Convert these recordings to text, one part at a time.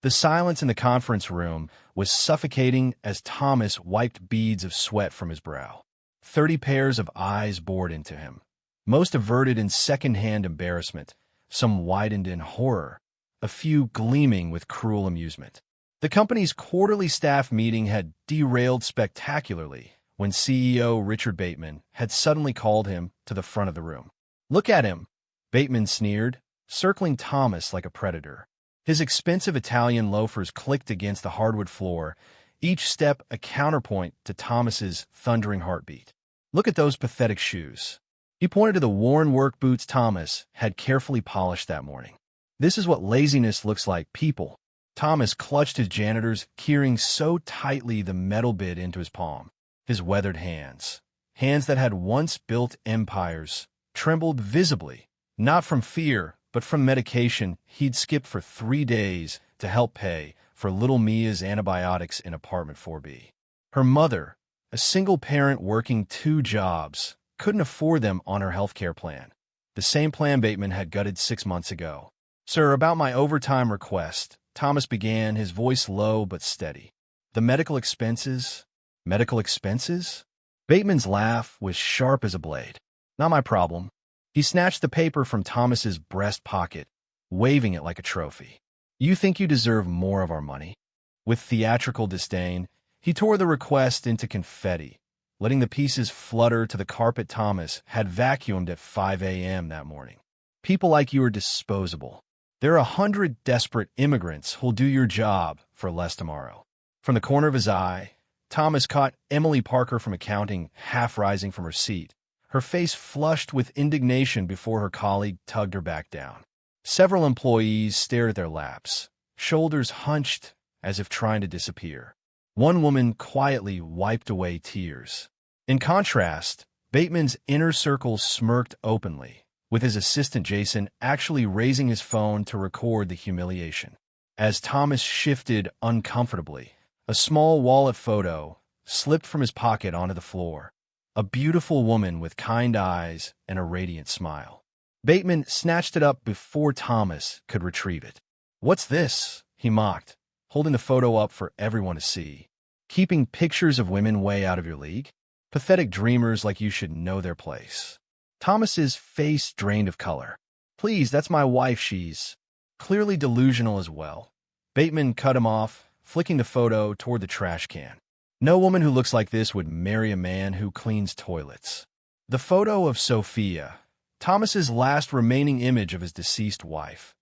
The silence in the conference room was suffocating as Thomas wiped beads of sweat from his brow. 30 pairs of eyes bored into him, most averted in second-hand embarrassment, some widened in horror, a few gleaming with cruel amusement. The company's quarterly staff meeting had derailed spectacularly when CEO Richard Bateman had suddenly called him to the front of the room. "Look at him," Bateman sneered, circling Thomas like a predator. His expensive Italian loafers clicked against the hardwood floor, each step a counterpoint to Thomas's thundering heartbeat. "Look at those pathetic shoes." He pointed to the worn work boots Thomas had carefully polished that morning. "This is what laziness looks like, people." Thomas clutched his janitor's keyring so tightly the metal bit into his palm. His weathered hands, hands that had once built empires, trembled visibly, not from fear, but from medication he'd skipped for 3 days to help pay for little Mia's antibiotics in apartment 4B. Her mother, a single parent working 2 jobs, couldn't afford them on her healthcare plan, the same plan Bateman had gutted 6 months ago. "Sir, about my overtime request," Thomas began, his voice low but steady. "The medical expenses?" "Medical expenses?" Bateman's laugh was sharp as a blade. "Not my problem." He snatched the paper from Thomas's breast pocket, waving it like a trophy. "You think you deserve more of our money?" With theatrical disdain, he tore the request into confetti, letting the pieces flutter to the carpet Thomas had vacuumed at 5 a.m. that morning. "People like you are disposable. There are 100 desperate immigrants who'll do your job for less tomorrow." From the corner of his eye, Thomas caught Emily Parker from accounting half rising from her seat, her face flushed with indignation before her colleague tugged her back down. Several employees stared at their laps, shoulders hunched as if trying to disappear. One woman quietly wiped away tears. In contrast, Bateman's inner circle smirked openly, with his assistant Jason actually raising his phone to record the humiliation. As Thomas shifted uncomfortably, a small wallet photo slipped from his pocket onto the floor. A beautiful woman with kind eyes and a radiant smile. Bateman snatched it up before Thomas could retrieve it. "What's this?" he mocked, holding the photo up for everyone to see. "Keeping pictures of women way out of your league? Pathetic dreamers like you should know their place." Thomas's face drained of color. "Please, that's my wife. She's clearly delusional as well." Bateman cut him off, flicking the photo toward the trash can. "No woman who looks like this would marry a man who cleans toilets." The photo of Sophia, Thomas's last remaining image of his deceased wife,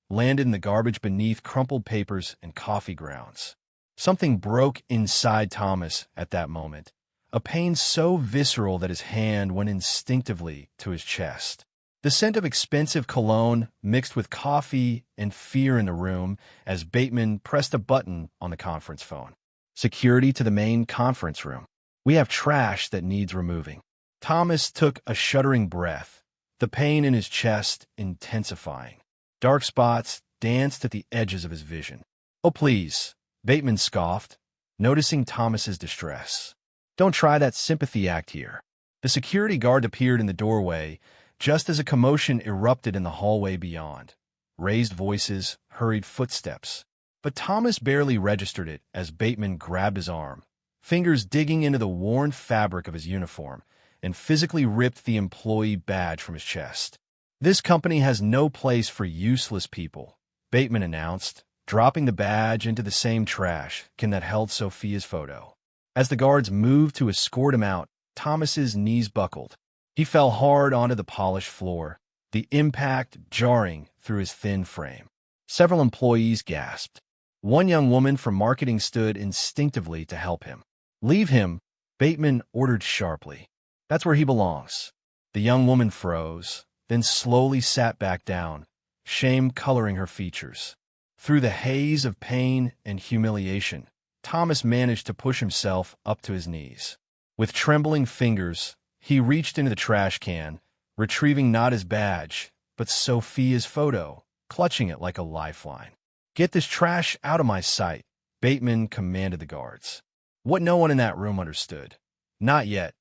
landed in the garbage beneath crumpled papers and coffee grounds. Something broke inside Thomas at that moment, a pain so visceral that his hand went instinctively to his chest. The scent of expensive cologne mixed with coffee and fear in the room as Bateman pressed a button on the conference phone. "Security to the main conference room. We have trash that needs removing." Thomas took a shuddering breath, the pain in his chest intensifying. Dark spots danced at the edges of his vision. "Oh, please," Bateman scoffed, noticing Thomas's distress. "Don't try that sympathy act here." The security guard appeared in the doorway just as a commotion erupted in the hallway beyond. Raised voices, hurried footsteps. But Thomas barely registered it as Bateman grabbed his arm, fingers digging into the worn fabric of his uniform, and physically ripped the employee badge from his chest. "This company has no place for useless people," Bateman announced, dropping the badge into the same trash can that held Sophia's photo. As the guards moved to escort him out, Thomas's knees buckled. He fell hard onto the polished floor, the impact jarring through his thin frame. Several employees gasped. One young woman from marketing stood instinctively to help him. "Leave him," Bateman ordered sharply. "That's where he belongs." The young woman froze, then slowly sat back down, shame coloring her features. Through the haze of pain and humiliation, Thomas managed to push himself up to his knees. With trembling fingers, he reached into the trash can, retrieving not his badge, but Sophia's photo, clutching it like a lifeline. "Get this trash out of my sight," Bateman commanded the guards. What no one in that room understood, not yet,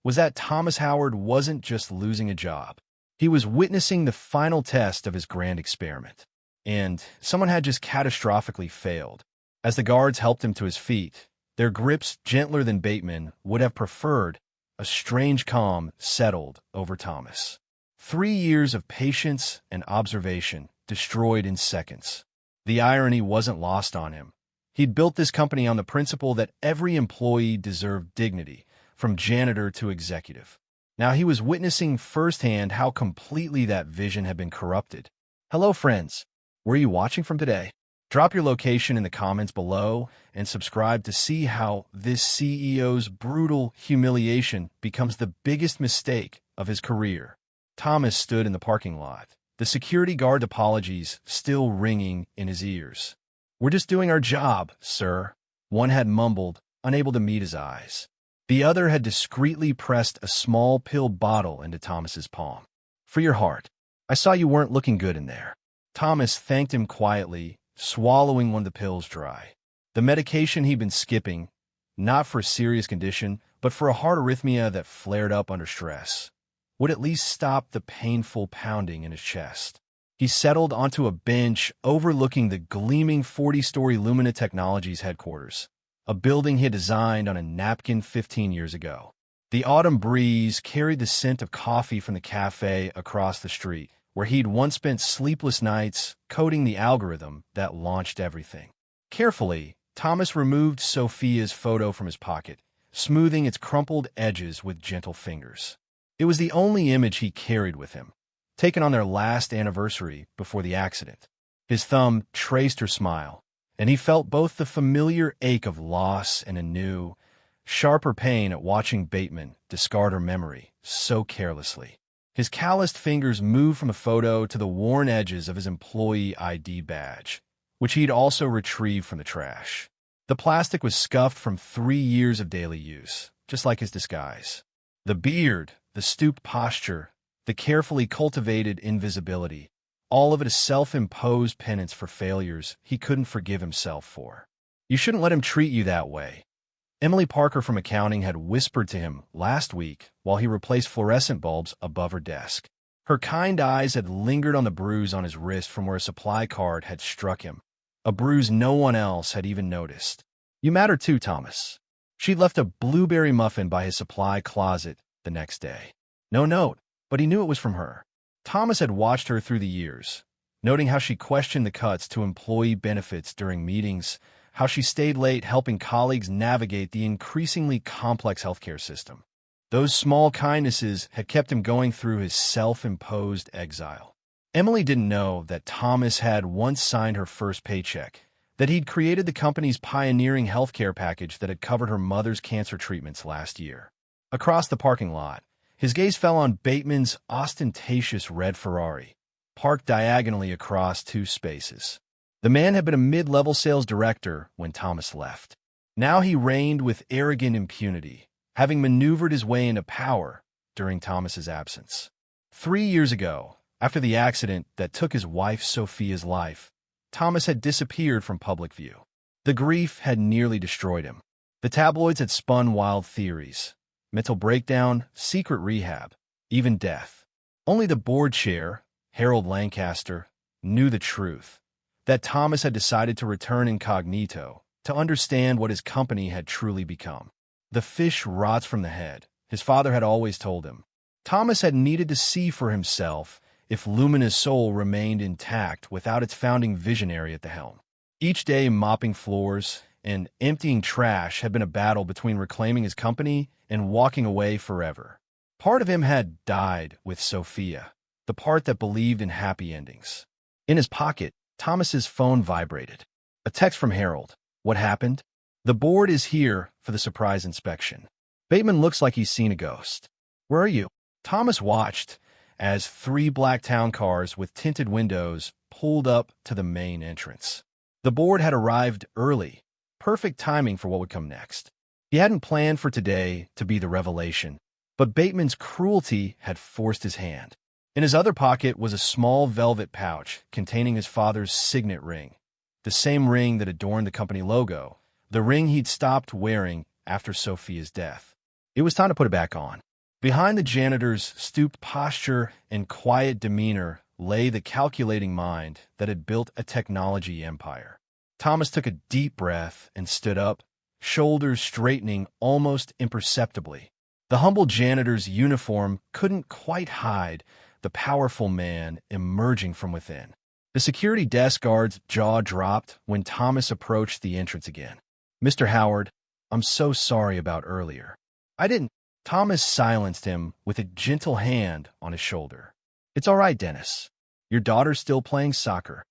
was that Thomas Howard wasn't just losing a job. He was witnessing the final test of his grand experiment. and someone had just catastrophically failed. As the guards helped him to his feet, their grips gentler than Bateman would have preferred, a strange calm settled over Thomas. 3 years of patience and observation destroyed in seconds. The irony wasn't lost on him. He'd built this company on the principle that every employee deserved dignity, from janitor to executive. Now he was witnessing firsthand how completely that vision had been corrupted. Hello, friends. Where are you watching from today? Drop your location in the comments below and subscribe to see how this CEO's brutal humiliation becomes the biggest mistake of his career. Thomas stood in the parking lot, the security guard apologies still ringing in his ears. "We're just doing our job, sir," one had mumbled, unable to meet his eyes. The other had discreetly pressed a small pill bottle into Thomas's palm. "For your heart. I saw you weren't looking good in there." Thomas thanked him quietly, swallowing one of the pills dry. The medication he'd been skipping, not for a serious condition, but for a heart arrhythmia that flared up under stress, would at least stop the painful pounding in his chest. He settled onto a bench overlooking the gleaming 40-story Lumina Technologies headquarters, a building he had designed on a napkin 15 years ago. The autumn breeze carried the scent of coffee from the cafe across the street, where he'd once spent sleepless nights coding the algorithm that launched everything. Carefully, Thomas removed Sophia's photo from his pocket, smoothing its crumpled edges with gentle fingers. It was the only image he carried with him, taken on their last anniversary before the accident. His thumb traced her smile, and he felt both the familiar ache of loss and a new, sharper pain at watching Bateman discard her memory so carelessly. His calloused fingers moved from the photo to the worn edges of his employee ID badge, which he'd also retrieved from the trash. The plastic was scuffed from 3 years of daily use, just like his disguise. The beard, the stooped posture, the carefully cultivated invisibility, all of it a self-imposed penance for failures he couldn't forgive himself for. "You shouldn't let him treat you that way," Emily Parker from accounting had whispered to him last week while he replaced fluorescent bulbs above her desk. Her kind eyes had lingered on the bruise on his wrist from where a supply card had struck him, a bruise no one else had even noticed. "You matter too, Thomas." She'd left a blueberry muffin by his supply closet the next day. No note, but he knew it was from her. Thomas had watched her through the years, noting how she questioned the cuts to employee benefits during meetings, how she stayed late helping colleagues navigate the increasingly complex healthcare system. Those small kindnesses had kept him going through his self-imposed exile. Emily didn't know that Thomas had once signed her first paycheck, that he'd created the company's pioneering healthcare package that had covered her mother's cancer treatments last year. Across the parking lot, his gaze fell on Bateman's ostentatious red Ferrari, parked diagonally across 2 spaces. The man had been a mid-level sales director when Thomas left. Now he reigned with arrogant impunity, having maneuvered his way into power during Thomas's absence. 3 years ago, after the accident that took his wife Sophia's life, Thomas had disappeared from public view. The grief had nearly destroyed him. The tabloids had spun wild theories: mental breakdown, secret rehab, even death. Only the board chair, Harold Lancaster, knew the truth, that Thomas had decided to return incognito to understand what his company had truly become. "The fish rots from the head," his father had always told him. Thomas had needed to see for himself if Lumina's soul remained intact without its founding visionary at the helm. Each day mopping floors and emptying trash had been a battle between reclaiming his company and walking away forever. Part of him had died with Sophia, the part that believed in happy endings. In his pocket, Thomas's phone vibrated. A text from Harold. "What happened?" "The board is here for the surprise inspection. Bateman looks like he's seen a ghost." "Where are you?" Thomas watched as 3 black town cars with tinted windows pulled up to the main entrance. The board had arrived early, perfect timing for what would come next. He hadn't planned for today to be the revelation, but Bateman's cruelty had forced his hand. In his other pocket was a small velvet pouch containing his father's signet ring, the same ring that adorned the company logo, the ring he'd stopped wearing after Sophia's death. It was time to put it back on. Behind the janitor's stooped posture and quiet demeanor lay the calculating mind that had built a technology empire. Thomas took a deep breath and stood up, shoulders straightening almost imperceptibly. The humble janitor's uniform couldn't quite hide the powerful man emerging from within. The security desk guard's jaw dropped when Thomas approached the entrance again. "Mr. Howard, I'm so sorry about earlier. I didn't." Thomas silenced him with a gentle hand on his shoulder. "It's all right, Dennis. Your daughter's still playing soccer."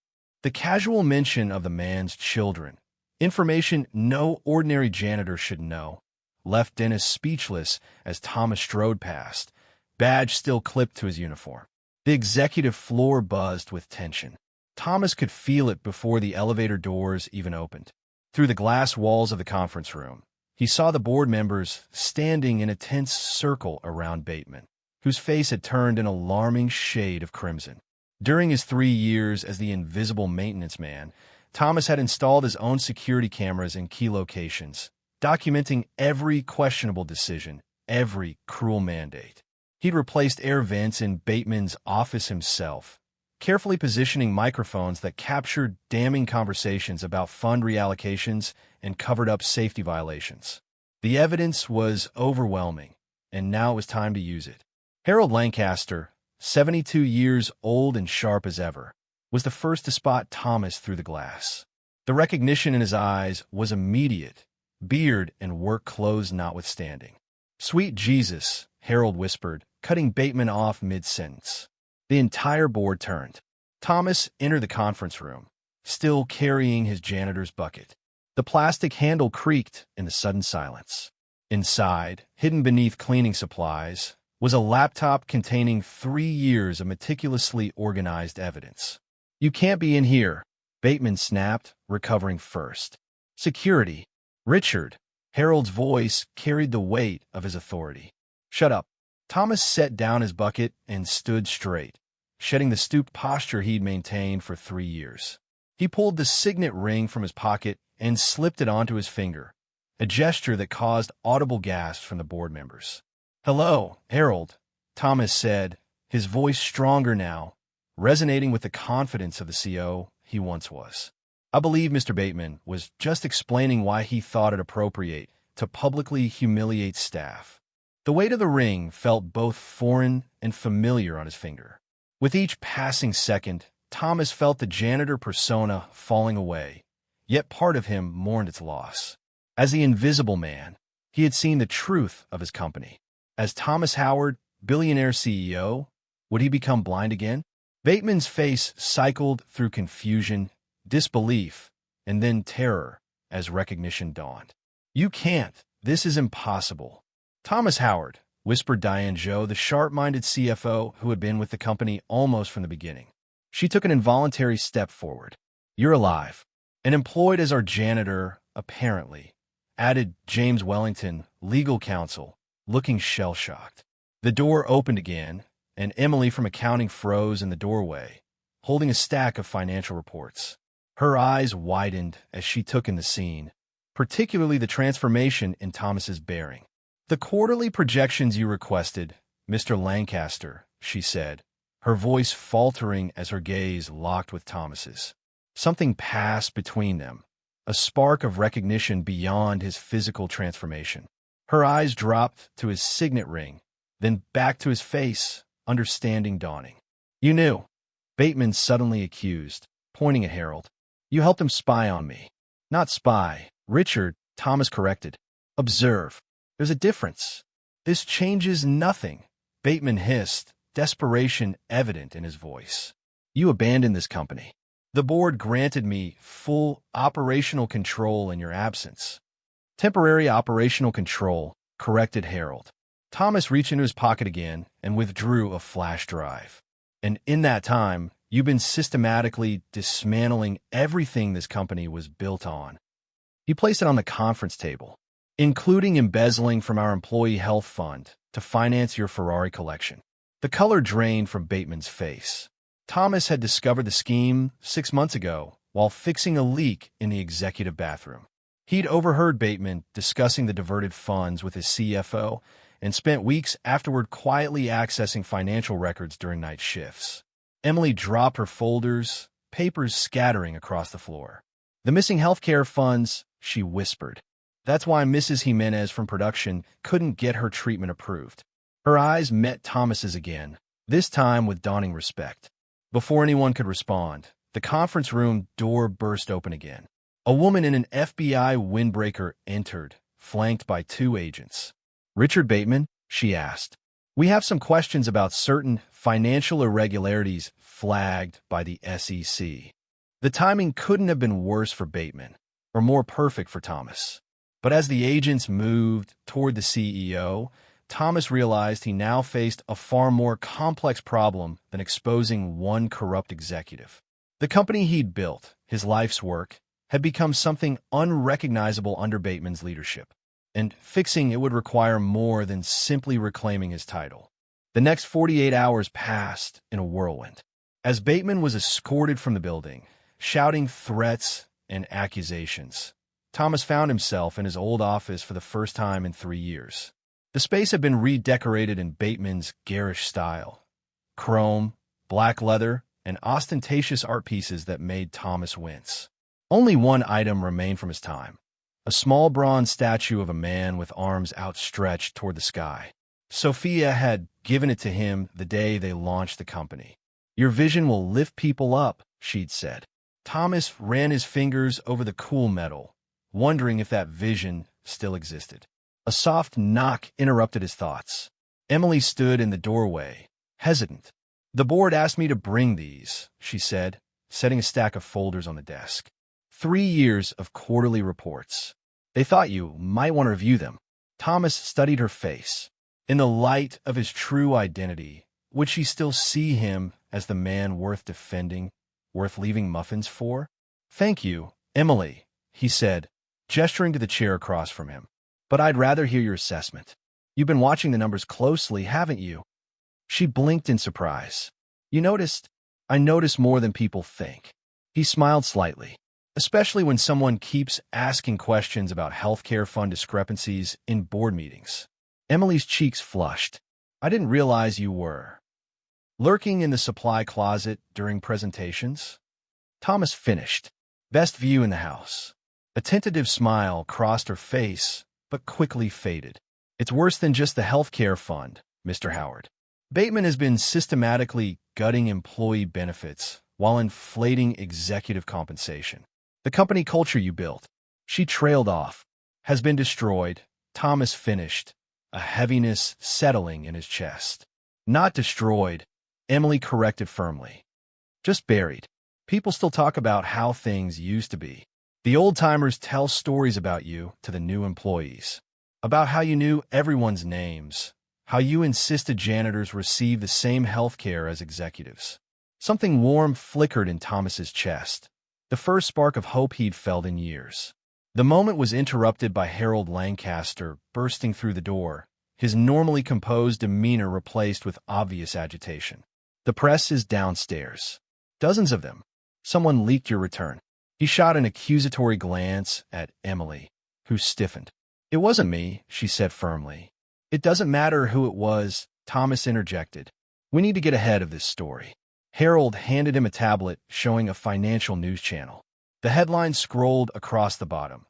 The casual mention of the man's children, information no ordinary janitor should know, left Dennis speechless as Thomas strode past, badge still clipped to his uniform. The executive floor buzzed with tension. Thomas could feel it before the elevator doors even opened. Through the glass walls of the conference room, he saw the board members standing in a tense circle around Bateman, whose face had turned an alarming shade of crimson. During his 3 years as the invisible maintenance man, Thomas had installed his own security cameras in key locations, documenting every questionable decision, every cruel mandate. He'd replaced air vents in Bateman's office himself, carefully positioning microphones that captured damning conversations about fund reallocations and covered up safety violations. The evidence was overwhelming, and now it was time to use it. Harold Lancaster, 72 years old and sharp as ever, was the first to spot Thomas through the glass. The recognition in his eyes was immediate, beard and work clothes notwithstanding. "Sweet Jesus," Harold whispered, cutting Bateman off mid-sentence. The entire board turned. Thomas entered the conference room, still carrying his janitor's bucket. The plastic handle creaked in the sudden silence. Inside, hidden beneath cleaning supplies, was a laptop containing 3 years of meticulously organized evidence. "You can't be in here," Bateman snapped, recovering first. "Security." "Richard." Harold's voice carried the weight of his authority. "Shut up." Thomas set down his bucket and stood straight, shedding the stooped posture he'd maintained for 3 years. He pulled the signet ring from his pocket and slipped it onto his finger, a gesture that caused audible gasps from the board members. "Hello, Harold," Thomas said, his voice stronger now, resonating with the confidence of the CO he once was. "I believe Mr. Bateman was just explaining why he thought it appropriate to publicly humiliate staff." The weight of the ring felt both foreign and familiar on his finger. With each passing second, Thomas felt the janitor persona falling away, yet part of him mourned its loss. As the invisible man, he had seen the truth of his company. As Thomas Howard, billionaire CEO, would he become blind again? Bateman's face cycled through confusion, disbelief, and then terror as recognition dawned. "You can't. This is impossible." "Thomas Howard," whispered Diane Joe, the sharp-minded CFO who had been with the company almost from the beginning. She took an involuntary step forward. "You're alive. And employed as our janitor, apparently," added James Wellington, legal counsel, looking shell-shocked. The door opened again, and Emily from accounting froze in the doorway, holding a stack of financial reports. Her eyes widened as she took in the scene, particularly the transformation in Thomas's bearing. "The quarterly projections you requested, Mr. Lancaster," she said, her voice faltering as her gaze locked with Thomas's. Something passed between them, a spark of recognition beyond his physical transformation. Her eyes dropped to his signet ring, then back to his face, understanding dawning. "You knew," Bateman suddenly accused, pointing at Harold. "You helped him spy on me." "Not spy, Richard," Thomas corrected. "Observe. There's a difference." "This changes nothing," Bateman hissed, desperation evident in his voice. "You abandoned this company. The board granted me full operational control in your absence." "Temporary operational control," corrected Harold. Thomas reached into his pocket again and withdrew a flash drive. "And in that time, you've been systematically dismantling everything this company was built on." He placed it on the conference table, including embezzling from our employee health fund to finance your Ferrari collection. The color drained from Bateman's face. Thomas had discovered the scheme 6 months ago while fixing a leak in the executive bathroom. He'd overheard Bateman discussing the diverted funds with his CFO and spent weeks afterward quietly accessing financial records during night shifts. Emily dropped her folders, papers scattering across the floor. "The missing healthcare funds," she whispered. "That's why Mrs. Jimenez from production couldn't get her treatment approved." Her eyes met Thomas's again, this time with dawning respect. Before anyone could respond, the conference room door burst open again. A woman in an FBI windbreaker entered, flanked by 2 agents. "Richard Bateman?" she asked. "We have some questions about certain financial irregularities flagged by the SEC." The timing couldn't have been worse for Bateman, or more perfect for Thomas. But as the agents moved toward the CEO, Thomas realized he now faced a far more complex problem than exposing one corrupt executive. The company he'd built, his life's work, had become something unrecognizable under Bateman's leadership, and fixing it would require more than simply reclaiming his title. The next 48 hours passed in a whirlwind. As Bateman was escorted from the building, shouting threats and accusations, Thomas found himself in his old office for the first time in 3 years. The space had been redecorated in Bateman's garish style. Chrome, black leather, and ostentatious art pieces that made Thomas wince. Only one item remained from his time: a small bronze statue of a man with arms outstretched toward the sky. Sophia had given it to him the day they launched the company. "Your vision will lift people up," she'd said. Thomas ran his fingers over the cool metal, wondering if that vision still existed. A soft knock interrupted his thoughts. Emily stood in the doorway, hesitant. "The board asked me to bring these," she said, setting a stack of folders on the desk. 3 years of quarterly reports. "They thought you might want to review them." Thomas studied her face. In the light of his true identity, would she still see him as the man worth defending, worth leaving muffins for? "Thank you, Emily," he said, gesturing to the chair across from him. "But I'd rather hear your assessment. You've been watching the numbers closely, haven't you?" She blinked in surprise. I notice more than people think." He smiled slightly. "Especially when someone keeps asking questions about healthcare fund discrepancies in board meetings." Emily's cheeks flushed. "I didn't realize you were lurking in the supply closet during presentations." Thomas finished. "Best view in the house." A tentative smile crossed her face, but quickly faded. "It's worse than just the healthcare fund, Mr. Howard. Bateman has been systematically gutting employee benefits while inflating executive compensation. The company culture you built," she trailed off, "has been destroyed." Thomas finished, a heaviness settling in his chest. "Not destroyed," Emily corrected firmly. "Just buried. People still talk about how things used to be. The old-timers tell stories about you to the new employees, about how you knew everyone's names, how you insisted janitors receive the same health care as executives." Something warm flickered in Thomas's chest, the first spark of hope he'd felt in years. The moment was interrupted by Harold Lancaster bursting through the door, his normally composed demeanor replaced with obvious agitation. "The press is downstairs. Dozens of them. Someone leaked your return." He shot an accusatory glance at Emily, who stiffened. "It wasn't me," she said firmly. "It doesn't matter who it was," Thomas interjected. "We need to get ahead of this story." Harold handed him a tablet showing a financial news channel. The headline scrolled across the bottom.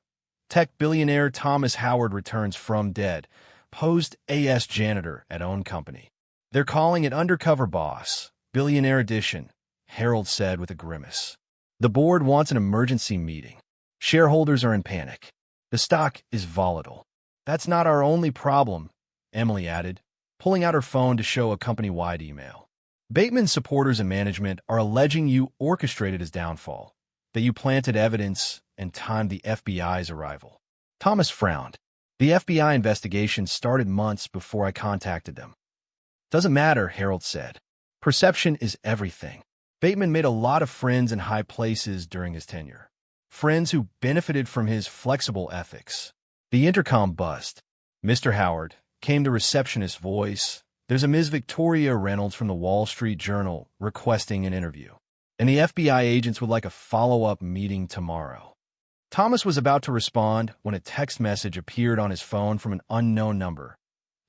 "Tech billionaire Thomas Howard returns from dead. Posed AS janitor at own company." "They're calling it Undercover Boss, Billionaire Edition," Harold said with a grimace. "The board wants an emergency meeting. Shareholders are in panic. The stock is volatile." "That's not our only problem," Emily added, pulling out her phone to show a company-wide email. "Bateman's supporters and management are alleging you orchestrated his downfall, that you planted evidence and timed the FBI's arrival." Thomas frowned. "The FBI investigation started months before I contacted them." "Doesn't matter," Harold said. "Perception is everything." Bateman made a lot of friends in high places during his tenure. Friends who benefited from his flexible ethics. The intercom buzzed. "Mr. Howard," came the receptionist's voice. "There's a Ms. Victoria Reynolds from the Wall Street Journal requesting an interview. And the FBI agents would like a follow-up meeting tomorrow." Thomas was about to respond when a text message appeared on his phone from an unknown number.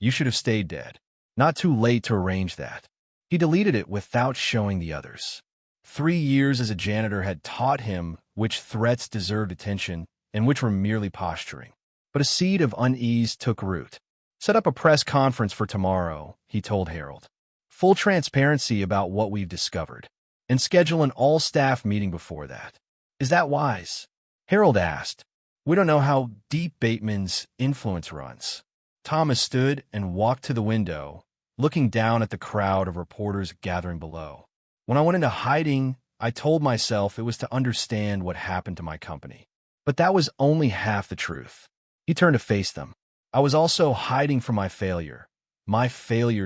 "You should have stayed dead. Not too late to arrange that." He deleted it without showing the others. 3 years as a janitor had taught him which threats deserved attention and which were merely posturing. But a seed of unease took root. "Set up a press conference for tomorrow," he told Harold. "Full transparency about what we've discovered. And schedule an all-staff meeting before that." "Is that wise?" Harold asked. "We don't know how deep Bateman's influence runs." Thomas stood and walked to the window, looking down at the crowd of reporters gathering below. "When I went into hiding, I told myself it was to understand what happened to my company. But that was only half the truth." He turned to face them. "I was also hiding from my failure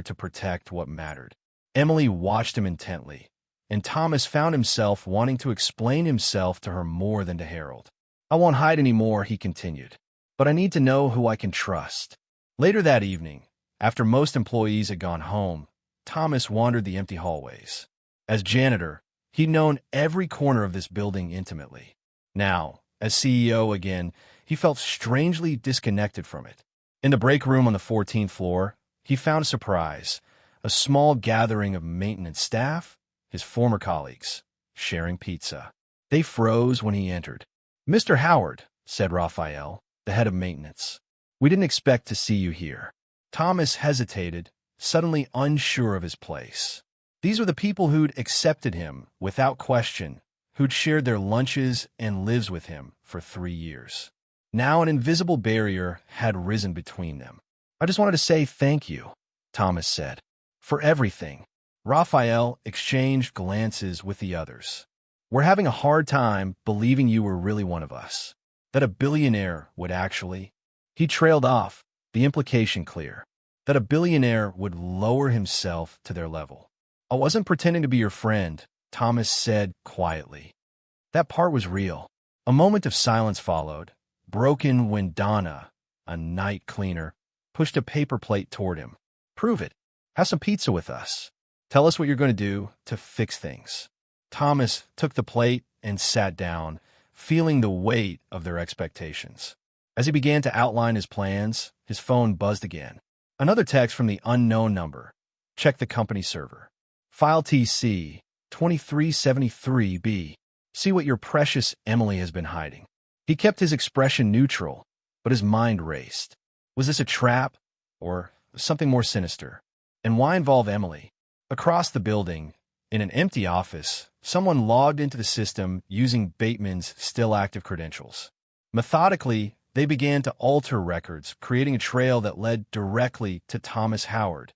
to protect what mattered." Emily watched him intently, and Thomas found himself wanting to explain himself to her more than to Harold. "I won't hide anymore," he continued, "but I need to know who I can trust." Later that evening, after most employees had gone home, Thomas wandered the empty hallways. As janitor, he'd known every corner of this building intimately. Now, as CEO again, he felt strangely disconnected from it. In the break room on the 14th floor, he found a surprise, a small gathering of maintenance staff, his former colleagues, sharing pizza. They froze when he entered. "Mr. Howard," said Raphael, the head of maintenance, "we didn't expect to see you here." Thomas hesitated, suddenly unsure of his place. These were the people who'd accepted him without question, who'd shared their lunches and lives with him for 3 years. Now an invisible barrier had risen between them. "I just wanted to say thank you," Thomas said, "for everything." Raphael exchanged glances with the others. "We're having a hard time believing you were really one of us, that a billionaire would actually—" He trailed off, the implication clear, that a billionaire would lower himself to their level. "I wasn't pretending to be your friend," Thomas said quietly. That part was real. A moment of silence followed, broken when Donna, a night cleaner, pushed a paper plate toward him. "Prove it. Have some pizza with us. Tell us what you're going to do to fix things." Thomas took the plate and sat down, feeling the weight of their expectations. As he began to outline his plans, his phone buzzed again. Another text from the unknown number. Check the company server. "File TC 2373B. See what your precious Emily has been hiding." He kept his expression neutral, but his mind raced. Was this a trap, or something more sinister? And why involve Emily? Across the building, in an empty office, someone logged into the system using Bateman's still active credentials. Methodically, they began to alter records, creating a trail that led directly to Thomas Howard.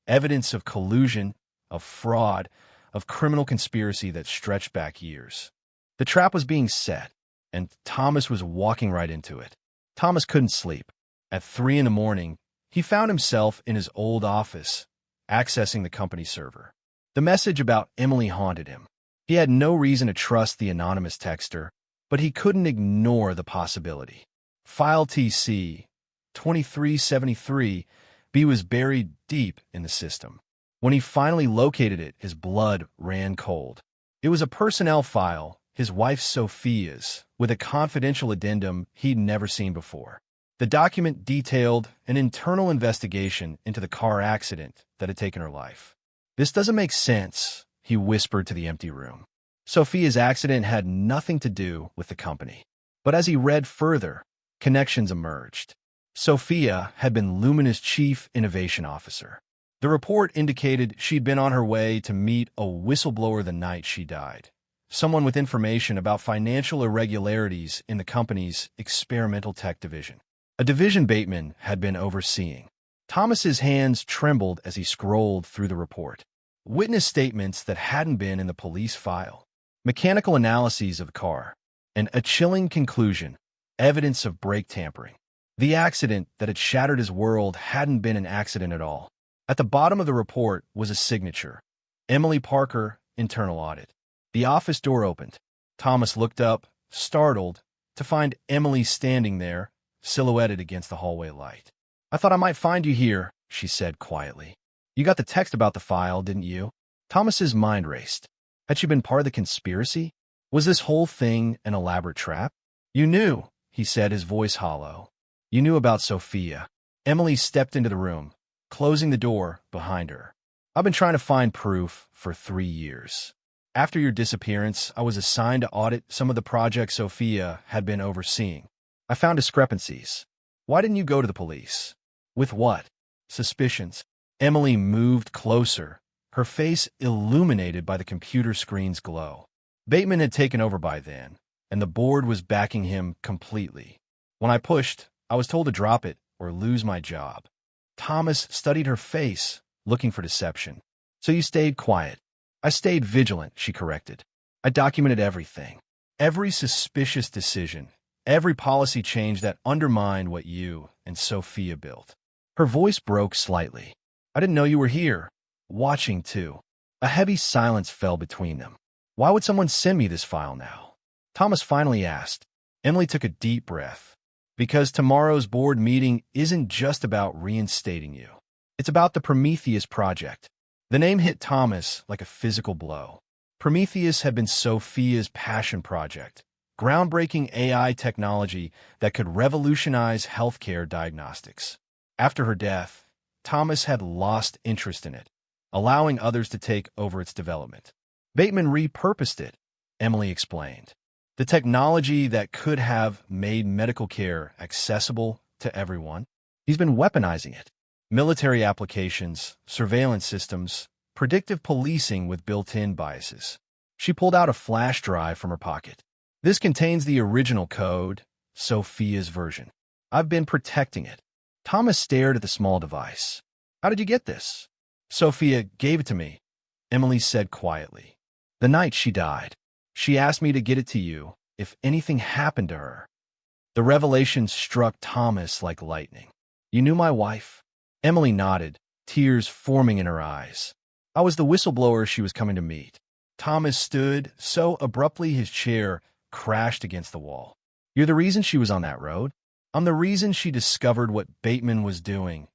Evidence of collusion, of fraud, of criminal conspiracy that stretched back years. The trap was being set, and Thomas was walking right into it. Thomas couldn't sleep. At 3 in the morning, he found himself in his old office, accessing the company server. The message about Emily haunted him. He had no reason to trust the anonymous texter, but he couldn't ignore the possibility. File TC 2373B was buried deep in the system. When he finally located it, his blood ran cold. It was a personnel file, his wife Sophia's, with a confidential addendum he'd never seen before. The document detailed an internal investigation into the car accident that had taken her life. "This doesn't make sense," he whispered to the empty room. Sophia's accident had nothing to do with the company. But as he read further, connections emerged. Sophia had been Lumina's chief innovation officer. The report indicated she'd been on her way to meet a whistleblower the night she died, someone with information about financial irregularities in the company's experimental tech division, a division Bateman had been overseeing. Thomas's hands trembled as he scrolled through the report. Witness statements that hadn't been in the police file, mechanical analyses of the car, and a chilling conclusion, evidence of brake tampering. The accident that had shattered his world hadn't been an accident at all. At the bottom of the report was a signature. Emily Parker, internal audit. The office door opened. Thomas looked up, startled, to find Emily standing there, silhouetted against the hallway light. "I thought I might find you here," she said quietly. "You got the text about the file, didn't you?" Thomas's mind raced. Had she been part of the conspiracy? Was this whole thing an elaborate trap? "You knew," he said, his voice hollow. "You knew about Sophia." Emily stepped into the room, closing the door behind her. I've been trying to find proof for 3 years. After your disappearance, I was assigned to audit some of the projects Sophia had been overseeing. I found discrepancies. Why didn't you go to the police? With what? Suspicions. Emily moved closer, her face illuminated by the computer screen's glow. Bateman had taken over by then, and the board was backing him completely. When I pushed, I was told to drop it or lose my job. Thomas studied her face, looking for deception. So you stayed quiet. I stayed vigilant, she corrected. I documented everything. Every suspicious decision, every policy change that undermined what you and Sophia built. Her voice broke slightly. I didn't know you were here. Watching, too. A heavy silence fell between them. Why would someone send me this file now? Thomas finally asked. Emily took a deep breath. Because tomorrow's board meeting isn't just about reinstating you. It's about the Prometheus project. The name hit Thomas like a physical blow. Prometheus had been Sophia's passion project, groundbreaking AI technology that could revolutionize healthcare diagnostics. After her death, Thomas had lost interest in it, allowing others to take over its development. Bateman repurposed it, Emily explained. The technology that could have made medical care accessible to everyone. He's been weaponizing it. Military applications, surveillance systems, predictive policing with built-in biases. She pulled out a flash drive from her pocket. This contains the original code, Sophia's version. I've been protecting it. Thomas stared at the small device. How did you get this? Sophia gave it to me, Emily said quietly. The night she died. She asked me to get it to you if anything happened to her. The revelation struck Thomas like lightning. You knew my wife? Emily nodded, tears forming in her eyes. I was the whistleblower she was coming to meet. Thomas stood so abruptly his chair crashed against the wall. You're the reason she was on that road? I'm the reason she discovered what Bateman was doing,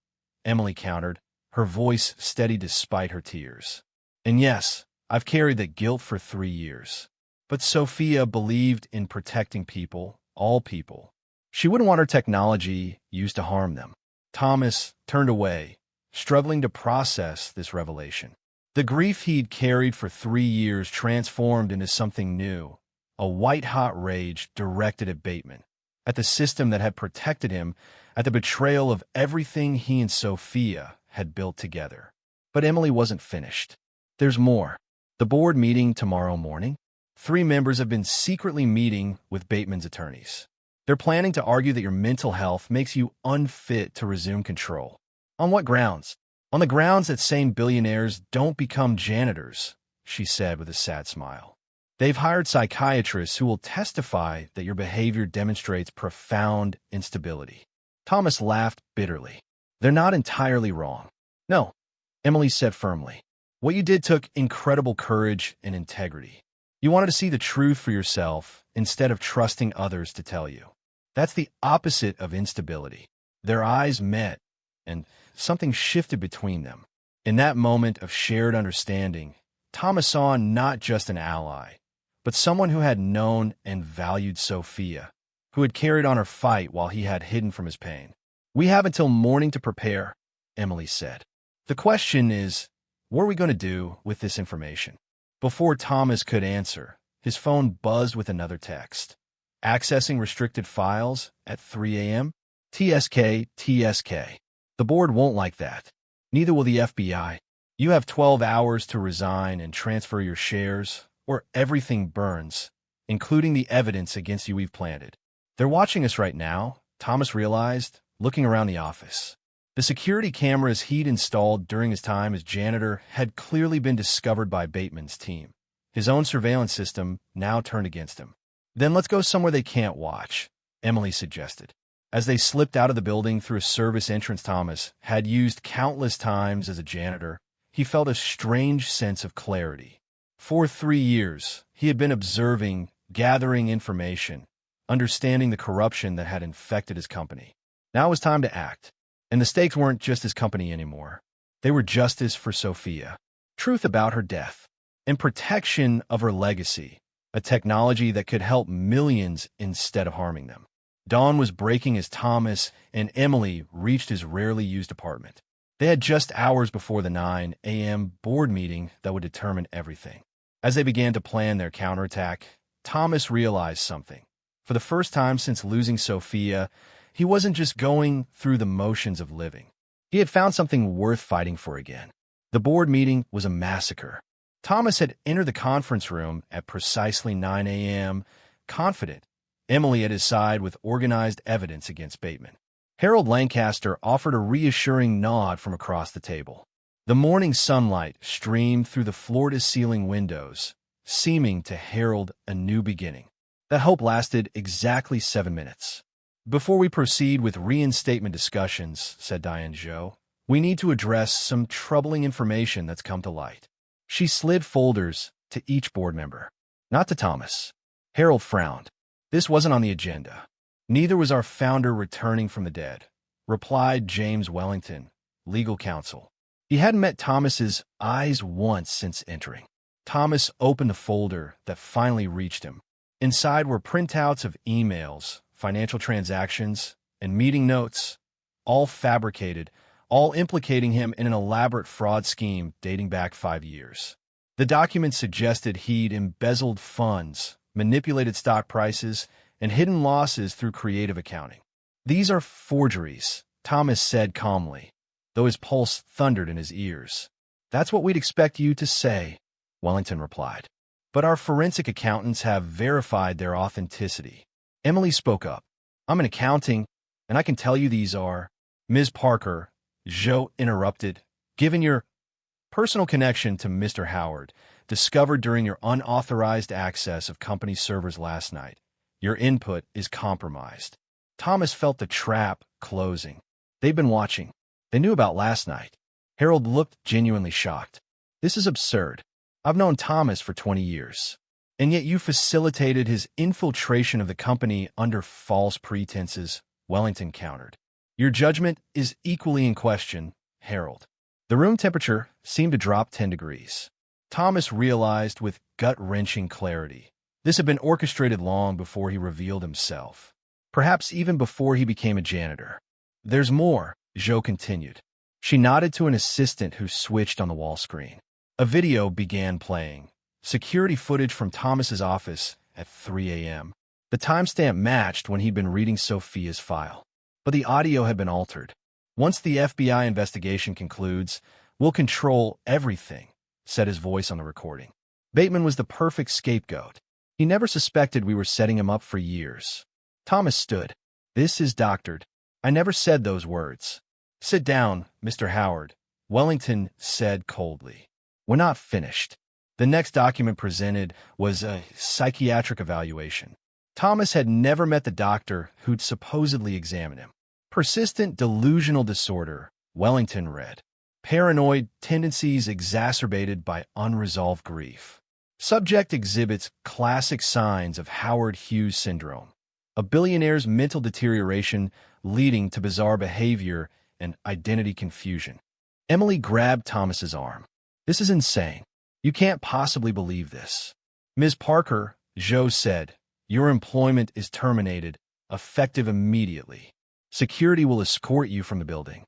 Emily countered, her voice steady despite her tears. And yes, I've carried the guilt for 3 years. But Sophia believed in protecting people, all people. She wouldn't want her technology used to harm them. Thomas turned away, struggling to process this revelation. The grief he'd carried for 3 years transformed into something new, a white-hot rage directed at Bateman, at the system that had protected him, at the betrayal of everything he and Sophia had built together. But Emily wasn't finished. There's more. The board meeting tomorrow morning. 3 members have been secretly meeting with Bateman's attorneys. They're planning to argue that your mental health makes you unfit to resume control. On what grounds? On the grounds that sane billionaires don't become janitors, she said with a sad smile. They've hired psychiatrists who will testify that your behavior demonstrates profound instability. Thomas laughed bitterly. They're not entirely wrong. No, Emily said firmly. What you did took incredible courage and integrity. You wanted to see the truth for yourself instead of trusting others to tell you. That's the opposite of instability. Their eyes met, and something shifted between them. In that moment of shared understanding, Thomas saw not just an ally, but someone who had known and valued Sophia, who had carried on her fight while he had hidden from his pain. We have until morning to prepare, Emily said. The question is, what are we going to do with this information? Before Thomas could answer, his phone buzzed with another text. Accessing restricted files at 3 a.m.? TSK. The board won't like that. Neither will the FBI. You have 12 hours to resign and transfer your shares, or everything burns, including the evidence against you we've planted. They're watching us right now, Thomas realized, looking around the office. The security cameras he'd installed during his time as janitor had clearly been discovered by Bateman's team. His own surveillance system now turned against him. Then let's go somewhere they can't watch, Emily suggested. As they slipped out of the building through a service entrance Thomas had used countless times as a janitor, he felt a strange sense of clarity. For 3 years, he had been observing, gathering information, understanding the corruption that had infected his company. Now it was time to act. And the stakes weren't just his company anymore. They were justice for Sophia, truth about her death, and protection of her legacy, a technology that could help millions instead of harming them. Dawn was breaking as Thomas and Emily reached his rarely used apartment. They had just hours before the 9 a.m. board meeting that would determine everything. As they began to plan their counterattack, Thomas realized something. For the first time since losing Sophia, he wasn't just going through the motions of living. He had found something worth fighting for again. The board meeting was a massacre. Thomas had entered the conference room at precisely 9 a.m., confident, Emily at his side with organized evidence against Bateman. Harold Lancaster offered a reassuring nod from across the table. The morning sunlight streamed through the floor-to-ceiling windows, seeming to herald a new beginning. That hope lasted exactly 7 minutes. "Before we proceed with reinstatement discussions," said Diane Joe, "we need to address some troubling information that's come to light." She slid folders to each board member. Not to Thomas. Harold frowned. "This wasn't on the agenda. Neither was our founder returning from the dead," replied James Wellington, legal counsel. He hadn't met Thomas's eyes once since entering. Thomas opened a folder that finally reached him. Inside were printouts of emails, financial transactions, and meeting notes, all fabricated, all implicating him in an elaborate fraud scheme dating back 5 years. The documents suggested he'd embezzled funds, manipulated stock prices, and hidden losses through creative accounting. "These are forgeries," Thomas said calmly, though his pulse thundered in his ears. "That's what we'd expect you to say," Wellington replied. "But our forensic accountants have verified their authenticity." Emily spoke up. "I'm in accounting, and I can tell you these are—" "Ms. Parker," Joe interrupted, "given your personal connection to Mr. Howard, discovered during your unauthorized access of company servers last night, your input is compromised." Thomas felt the trap closing. They'd been watching. They knew about last night. Harold looked genuinely shocked. "This is absurd. I've known Thomas for 20 years. And yet you facilitated his infiltration of the company under false pretenses," Wellington countered. "Your judgment is equally in question, Harold." The room temperature seemed to drop 10 degrees. Thomas realized with gut-wrenching clarity. This had been orchestrated long before he revealed himself. Perhaps even before he became a janitor. "There's more," Joe continued. She nodded to an assistant who switched on the wall screen. A video began playing. Security footage from Thomas's office at 3 a.m. The timestamp matched when he'd been reading Sophia's file. But the audio had been altered. "Once the FBI investigation concludes, we'll control everything," said his voice on the recording. Bateman was the perfect scapegoat. He never suspected we were setting him up for years. Thomas stood. "This is doctored. I never said those words." "Sit down, Mr. Howard," Wellington said coldly. "We're not finished." The next document presented was a psychiatric evaluation. Thomas had never met the doctor who'd supposedly examined him. "Persistent delusional disorder," Wellington read. "Paranoid tendencies exacerbated by unresolved grief. Subject exhibits classic signs of Howard Hughes syndrome, a billionaire's mental deterioration leading to bizarre behavior and identity confusion." Emily grabbed Thomas's arm. "This is insane. You can't possibly believe this." "Ms. Parker," Joe said, "your employment is terminated, effective immediately. Security will escort you from the building."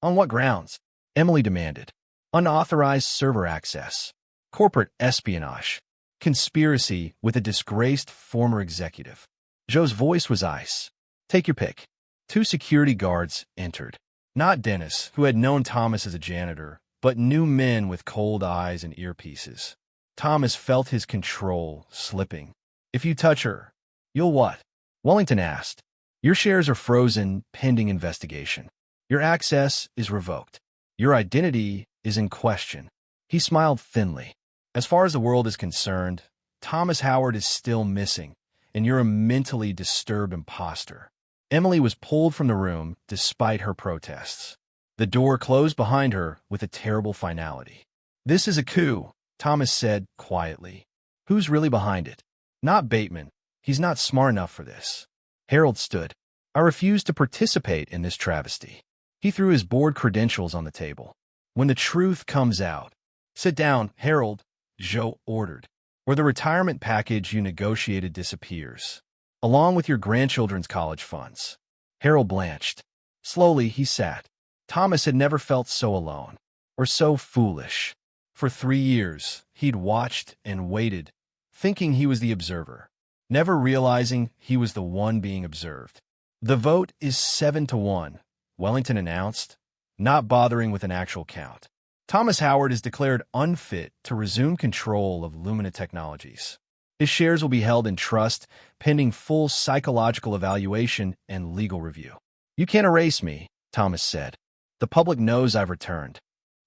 "On what grounds?" Emily demanded. "Unauthorized server access, corporate espionage, conspiracy with a disgraced former executive." Joe's voice was ice. "Take your pick." 2 security guards entered. Not Dennis, who had known Thomas as a janitor, but new men with cold eyes and earpieces. Thomas felt his control slipping. "If you touch her, you'll what?" Wellington asked. "Your shares are frozen pending investigation. Your access is revoked. Your identity is in question." He smiled thinly. "As far as the world is concerned, Thomas Howard is still missing, and you're a mentally disturbed imposter." Emily was pulled from the room despite her protests. The door closed behind her with a terrible finality. "This is a coup," Thomas said quietly. "Who's really behind it?" "Not Bateman. He's not smart enough for this." Harold stood. "I refuse to participate in this travesty." He threw his board credentials on the table. "When the truth comes out—" "Sit down, Harold," Joe ordered, "or the retirement package you negotiated disappears, along with your grandchildren's college funds." Harold blanched. Slowly, he sat. Thomas had never felt so alone, or so foolish. For 3 years, he'd watched and waited, thinking he was the observer, never realizing he was the one being observed. "The vote is 7-1, Wellington announced, not bothering with an actual count. "Thomas Howard is declared unfit to resume control of Lumina Technologies. His shares will be held in trust, pending full psychological evaluation and legal review." "You can't erase me," Thomas said. "The public knows I've returned."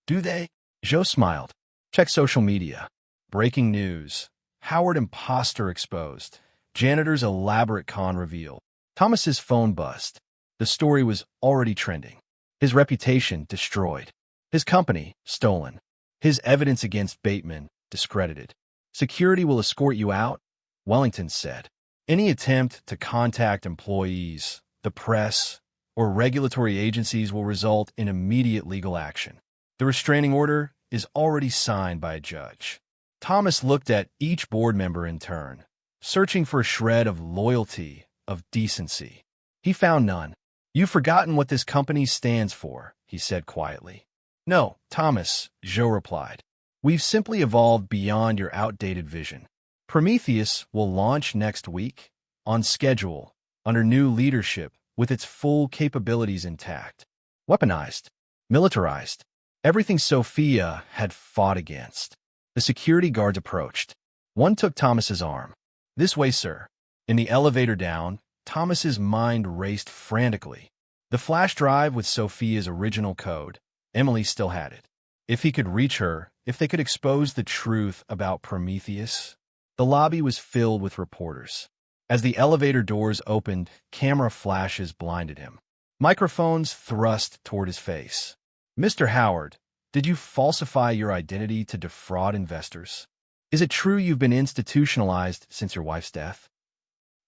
"Do they?" Joe smiled. "Check social media. Breaking news. Howard imposter exposed. Janitor's elaborate con revealed." Thomas's phone buzzed. The story was already trending. His reputation destroyed. His company stolen. His evidence against Bateman discredited. "Security will escort you out," Wellington said. "Any attempt to contact employees, the press, or regulatory agencies will result in immediate legal action. The restraining order is already signed by a judge." Thomas looked at each board member in turn, searching for a shred of loyalty, of decency. He found none. "You've forgotten what this company stands for," he said quietly. "No, Thomas," Joe replied. "We've simply evolved beyond your outdated vision. Prometheus will launch next week, on schedule, under new leadership, with its full capabilities intact. Weaponized, militarized, everything Sophia had fought against." The security guards approached. One took Thomas's arm. "This way, sir." In the elevator down, Thomas's mind raced frantically. The flash drive with Sophia's original code. Emily still had it. If he could reach her, if they could expose the truth about Prometheus. The lobby was filled with reporters. As the elevator doors opened, camera flashes blinded him. Microphones thrust toward his face. "Mr. Howard, did you falsify your identity to defraud investors? Is it true you've been institutionalized since your wife's death?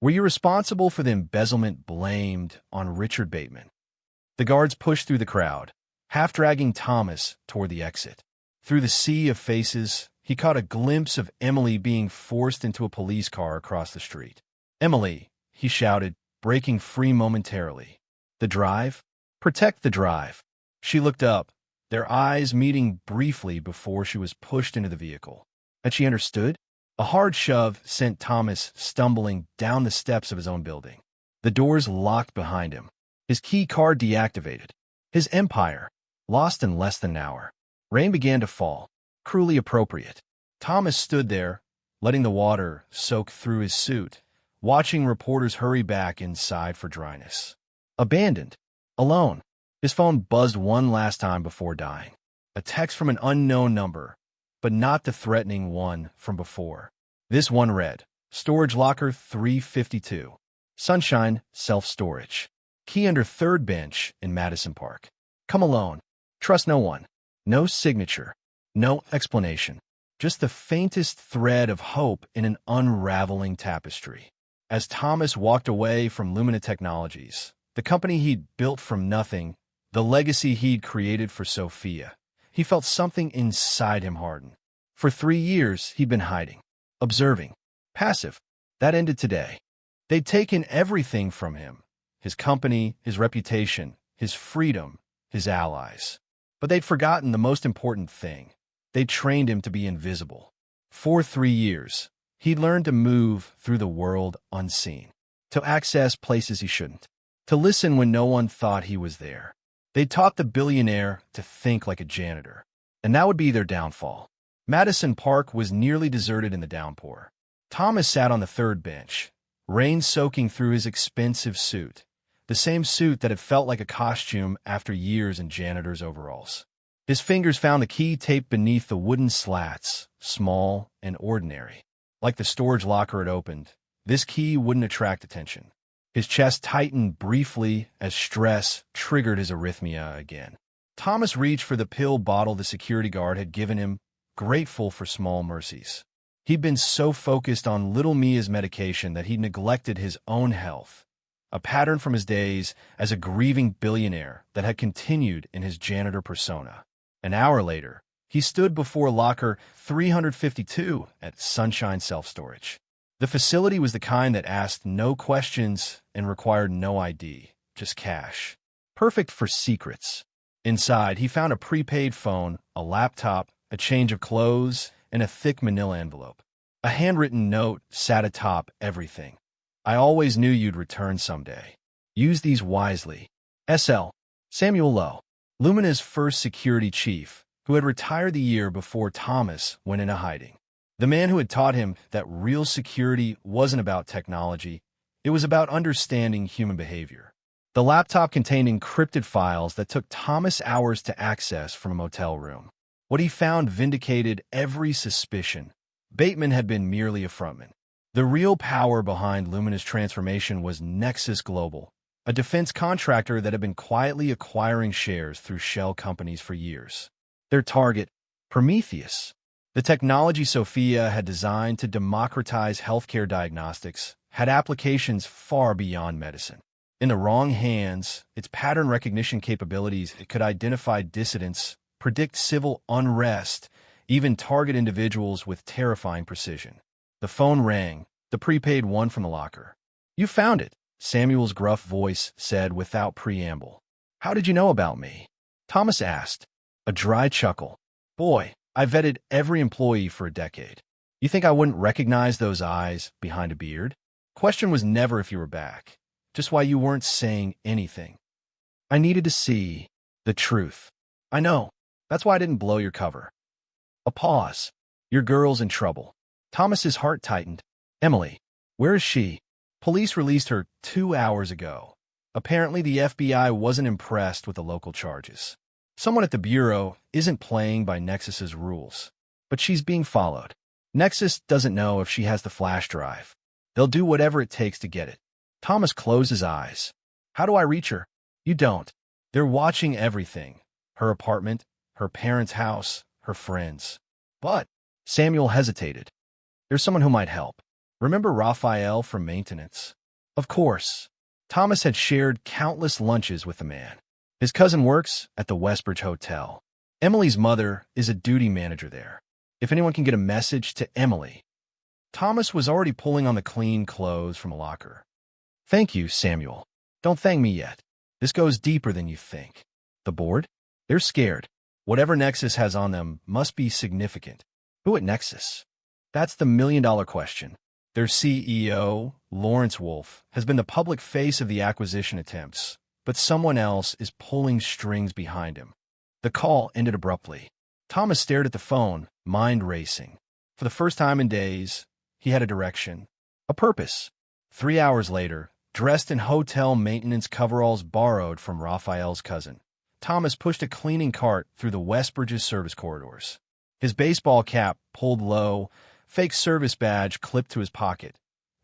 Were you responsible for the embezzlement blamed on Richard Bateman?" The guards pushed through the crowd, half dragging Thomas toward the exit. Through the sea of faces, he caught a glimpse of Emily being forced into a police car across the street. "Emily," he shouted, breaking free momentarily. "The drive? Protect the drive." She looked up, their eyes meeting briefly before she was pushed into the vehicle. Had she understood? A hard shove sent Thomas stumbling down the steps of his own building. The doors locked behind him. His key card deactivated. His empire lost in less than an hour. Rain began to fall, cruelly appropriate. Thomas stood there, letting the water soak through his suit, watching reporters hurry back inside for dryness. Abandoned. Alone. His phone buzzed one last time before dying. A text from an unknown number, but not the threatening one from before. This one read, "Storage locker 352. Sunshine, self-storage. Key under third bench in Madison Park. Come alone. Trust no one." No signature. No explanation. Just the faintest thread of hope in an unraveling tapestry. As Thomas walked away from Lumina Technologies, the company he'd built from nothing, the legacy he'd created for Sophia, he felt something inside him harden. For 3 years, he'd been hiding, observing, passive. That ended today. They'd taken everything from him, his company, his reputation, his freedom, his allies. But they'd forgotten the most important thing. They'd trained him to be invisible. For 3 years, he'd learned to move through the world unseen, to access places he shouldn't, to listen when no one thought he was there. They'd taught the billionaire to think like a janitor, and that would be their downfall. Madison Park was nearly deserted in the downpour. Thomas sat on the third bench, rain soaking through his expensive suit, the same suit that had felt like a costume after years in janitor's overalls. His fingers found the key taped beneath the wooden slats, small and ordinary. Like the storage locker it opened, this key wouldn't attract attention. His chest tightened briefly as stress triggered his arrhythmia again. Thomas reached for the pill bottle the security guard had given him, grateful for small mercies. He'd been so focused on little Mia's medication that he'd neglected his own health, a pattern from his days as a grieving billionaire that had continued in his janitor persona. An hour later, he stood before locker 352 at Sunshine Self-Storage. The facility was the kind that asked no questions and required no ID, just cash. Perfect for secrets. Inside, he found a prepaid phone, a laptop, a change of clothes, and a thick manila envelope. A handwritten note sat atop everything. I always knew you'd return someday. Use these wisely. S.L. Samuel Lowe, Lumina's first security chief, who had retired the year before Thomas went into hiding. The man who had taught him that real security wasn't about technology, it was about understanding human behavior. The laptop contained encrypted files that took Thomas hours to access from a motel room. What he found vindicated every suspicion. Bateman had been merely a frontman. The real power behind Lumina's transformation was Nexus Global, a defense contractor that had been quietly acquiring shares through shell companies for years. Their target, Prometheus. The technology Sophia had designed to democratize healthcare diagnostics had applications far beyond medicine. In the wrong hands, its pattern recognition capabilities could identify dissidents, predict civil unrest, even target individuals with terrifying precision. The phone rang, the prepaid one from the locker. "You found it," Samuel's gruff voice said without preamble. "How did you know about me?" Thomas asked, a dry chuckle. "Boy, I vetted every employee for a decade. You think I wouldn't recognize those eyes behind a beard? Question was never if you were back, just why you weren't saying anything. I needed to see the truth. I know. That's why I didn't blow your cover." A pause. "Your girl's in trouble." Thomas's heart tightened. "Emily, where is she?" "Police released her 2 hours ago. Apparently the FBI wasn't impressed with the local charges. Someone at the Bureau isn't playing by Nexus's rules, but she's being followed. Nexus doesn't know if she has the flash drive. They'll do whatever it takes to get it." Thomas closed his eyes. "How do I reach her?" "You don't. They're watching everything. Her apartment, her parents' house, her friends." "But," Samuel hesitated, "there's someone who might help. Remember Raphael from maintenance?" Of course. Thomas had shared countless lunches with the man. His cousin works at the Westbridge Hotel. Emily's mother is a duty manager there. If anyone can get a message to Emily. Thomas was already pulling on the clean clothes from a locker. "Thank you, Samuel. Don't thank me yet. This goes deeper than you think." "The board? They're scared. Whatever Nexus has on them must be significant." "Who at Nexus?" "That's the million-dollar question. Their CEO, Lawrence Wolf, has been the public face of the acquisition attempts, but someone else is pulling strings behind him." The call ended abruptly. Thomas stared at the phone, mind racing. For the first time in days, he had a direction, a purpose. 3 hours later, dressed in hotel maintenance coveralls borrowed from Raphael's cousin, Thomas pushed a cleaning cart through the Westbridge's service corridors. His baseball cap pulled low, fake service badge clipped to his pocket.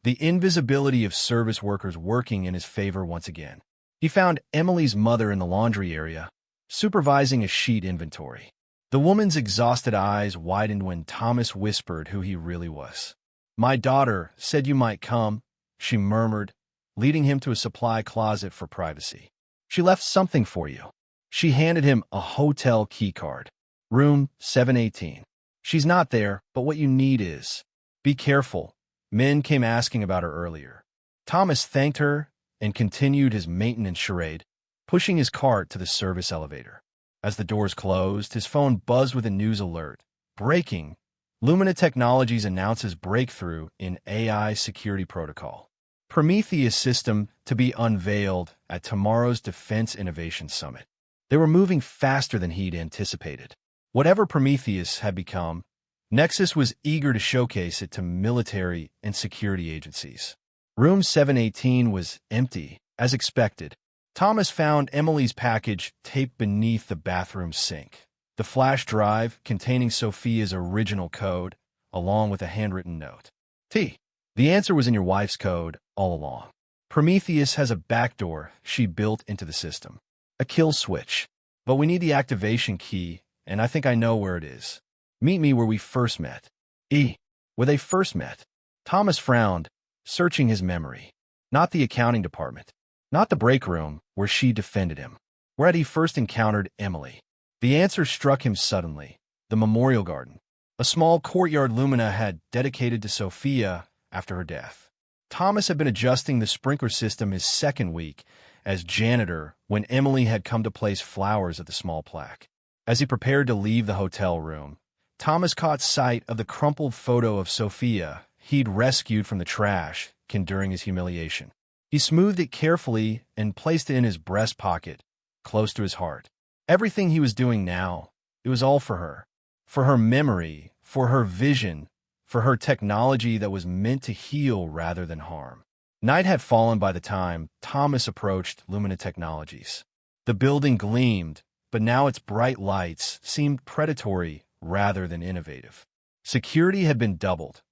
The invisibility of service workers working in his favor once again. He found Emily's mother in the laundry area, supervising a sheet inventory. The woman's exhausted eyes widened when Thomas whispered who he really was. "My daughter said you might come," she murmured, leading him to a supply closet for privacy. "She left something for you." She handed him a hotel key card. "Room 718. She's not there, but what you need is. Be careful. Men came asking about her earlier." Thomas thanked her and continued his maintenance charade, pushing his cart to the service elevator. As the doors closed, his phone buzzed with a news alert. "Breaking. Lumina Technologies announces breakthrough in AI security protocol. Prometheus system to be unveiled at tomorrow's Defense Innovation Summit." They were moving faster than he'd anticipated. Whatever Prometheus had become, Nexus was eager to showcase it to military and security agencies. Room 718 was empty, as expected. Thomas found Emily's package taped beneath the bathroom sink. The flash drive containing Sophia's original code, along with a handwritten note. The answer was in your wife's code all along. Prometheus has a backdoor she built into the system. A kill switch. But we need the activation key, and I think I know where it is. Meet me where we first met. Where they first met. Thomas frowned, searching his memory. Not the accounting department. Not the break room where she defended him. Where had he first encountered Emily? The answer struck him suddenly. The memorial garden. A small courtyard Lumina had dedicated to Sophia after her death. Thomas had been adjusting the sprinkler system his second week, as janitor when Emily had come to place flowers at the small plaque. As he prepared to leave the hotel room, Thomas caught sight of the crumpled photo of Sophia he'd rescued from the trash during his humiliation. He smoothed it carefully and placed it in his breast pocket, close to his heart. Everything he was doing now, it was all for her memory, for her vision, for her technology that was meant to heal rather than harm. Night had fallen by the time Thomas approached Lumina Technologies. The building gleamed, but now its bright lights seemed predatory rather than innovative. Security had been doubled,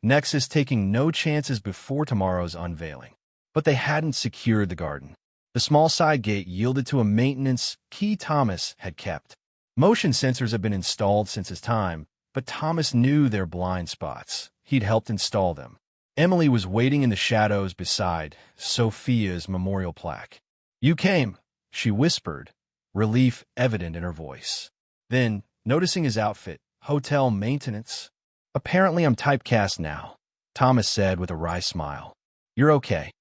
Nexus taking no chances before tomorrow's unveiling. But they hadn't secured the garden. The small side gate yielded to a maintenance key Thomas had kept. Motion sensors had been installed since his time, but Thomas knew their blind spots. He'd helped install them. Emily was waiting in the shadows beside Sophia's memorial plaque. "You came," she whispered, relief evident in her voice. Then, noticing his outfit, hotel maintenance. "Apparently I'm typecast now," Thomas said with a wry smile. "You're okay.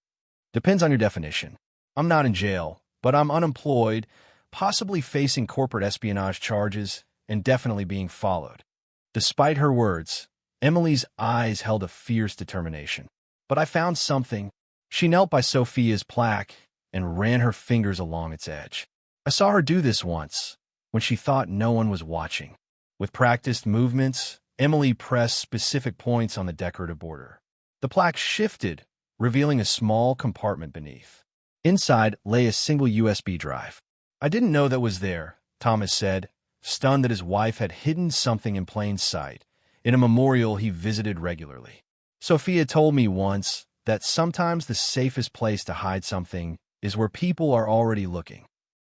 Depends on your definition. I'm not in jail, but I'm unemployed, possibly facing corporate espionage charges, and definitely being followed." Despite her words, Emily's eyes held a fierce determination. "But I found something." She knelt by Sophia's plaque and ran her fingers along its edge. "I saw her do this once, when she thought no one was watching." With practiced movements, Emily pressed specific points on the decorative border. The plaque shifted, revealing a small compartment beneath. Inside lay a single USB drive. "I didn't know that was there," Thomas said, stunned that his wife had hidden something in plain sight, in a memorial he visited regularly. "Sophia told me once that sometimes the safest place to hide something is where people are already looking."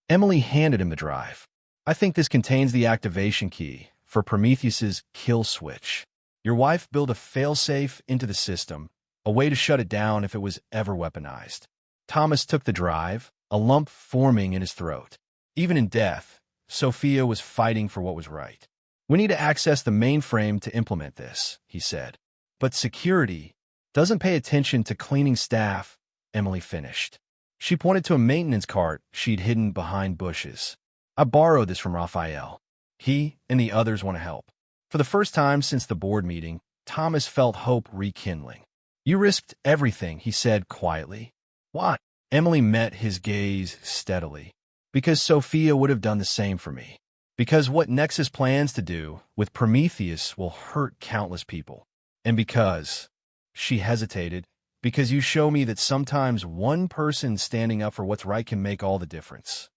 Emily handed him the drive. "I think this contains the activation key for Prometheus's kill switch. Your wife built a failsafe into the system, a way to shut it down if it was ever weaponized." Thomas took the drive, a lump forming in his throat. Even in death, Sophia was fighting for what was right. "We need to access the mainframe to implement this," he said. "But security doesn't pay attention to cleaning staff," Emily finished. She pointed to a maintenance cart she'd hidden behind bushes. "I borrowed this from Raphael. He and the others want to help." For the first time since the board meeting, Thomas felt hope rekindling. "You risked everything," he said quietly. "Why?" Emily met his gaze steadily. "Because Sophia would have done the same for me. Because what Nexus plans to do with Prometheus will hurt countless people. And because," she hesitated, "because you show me that sometimes one person standing up for what's right can make all the difference."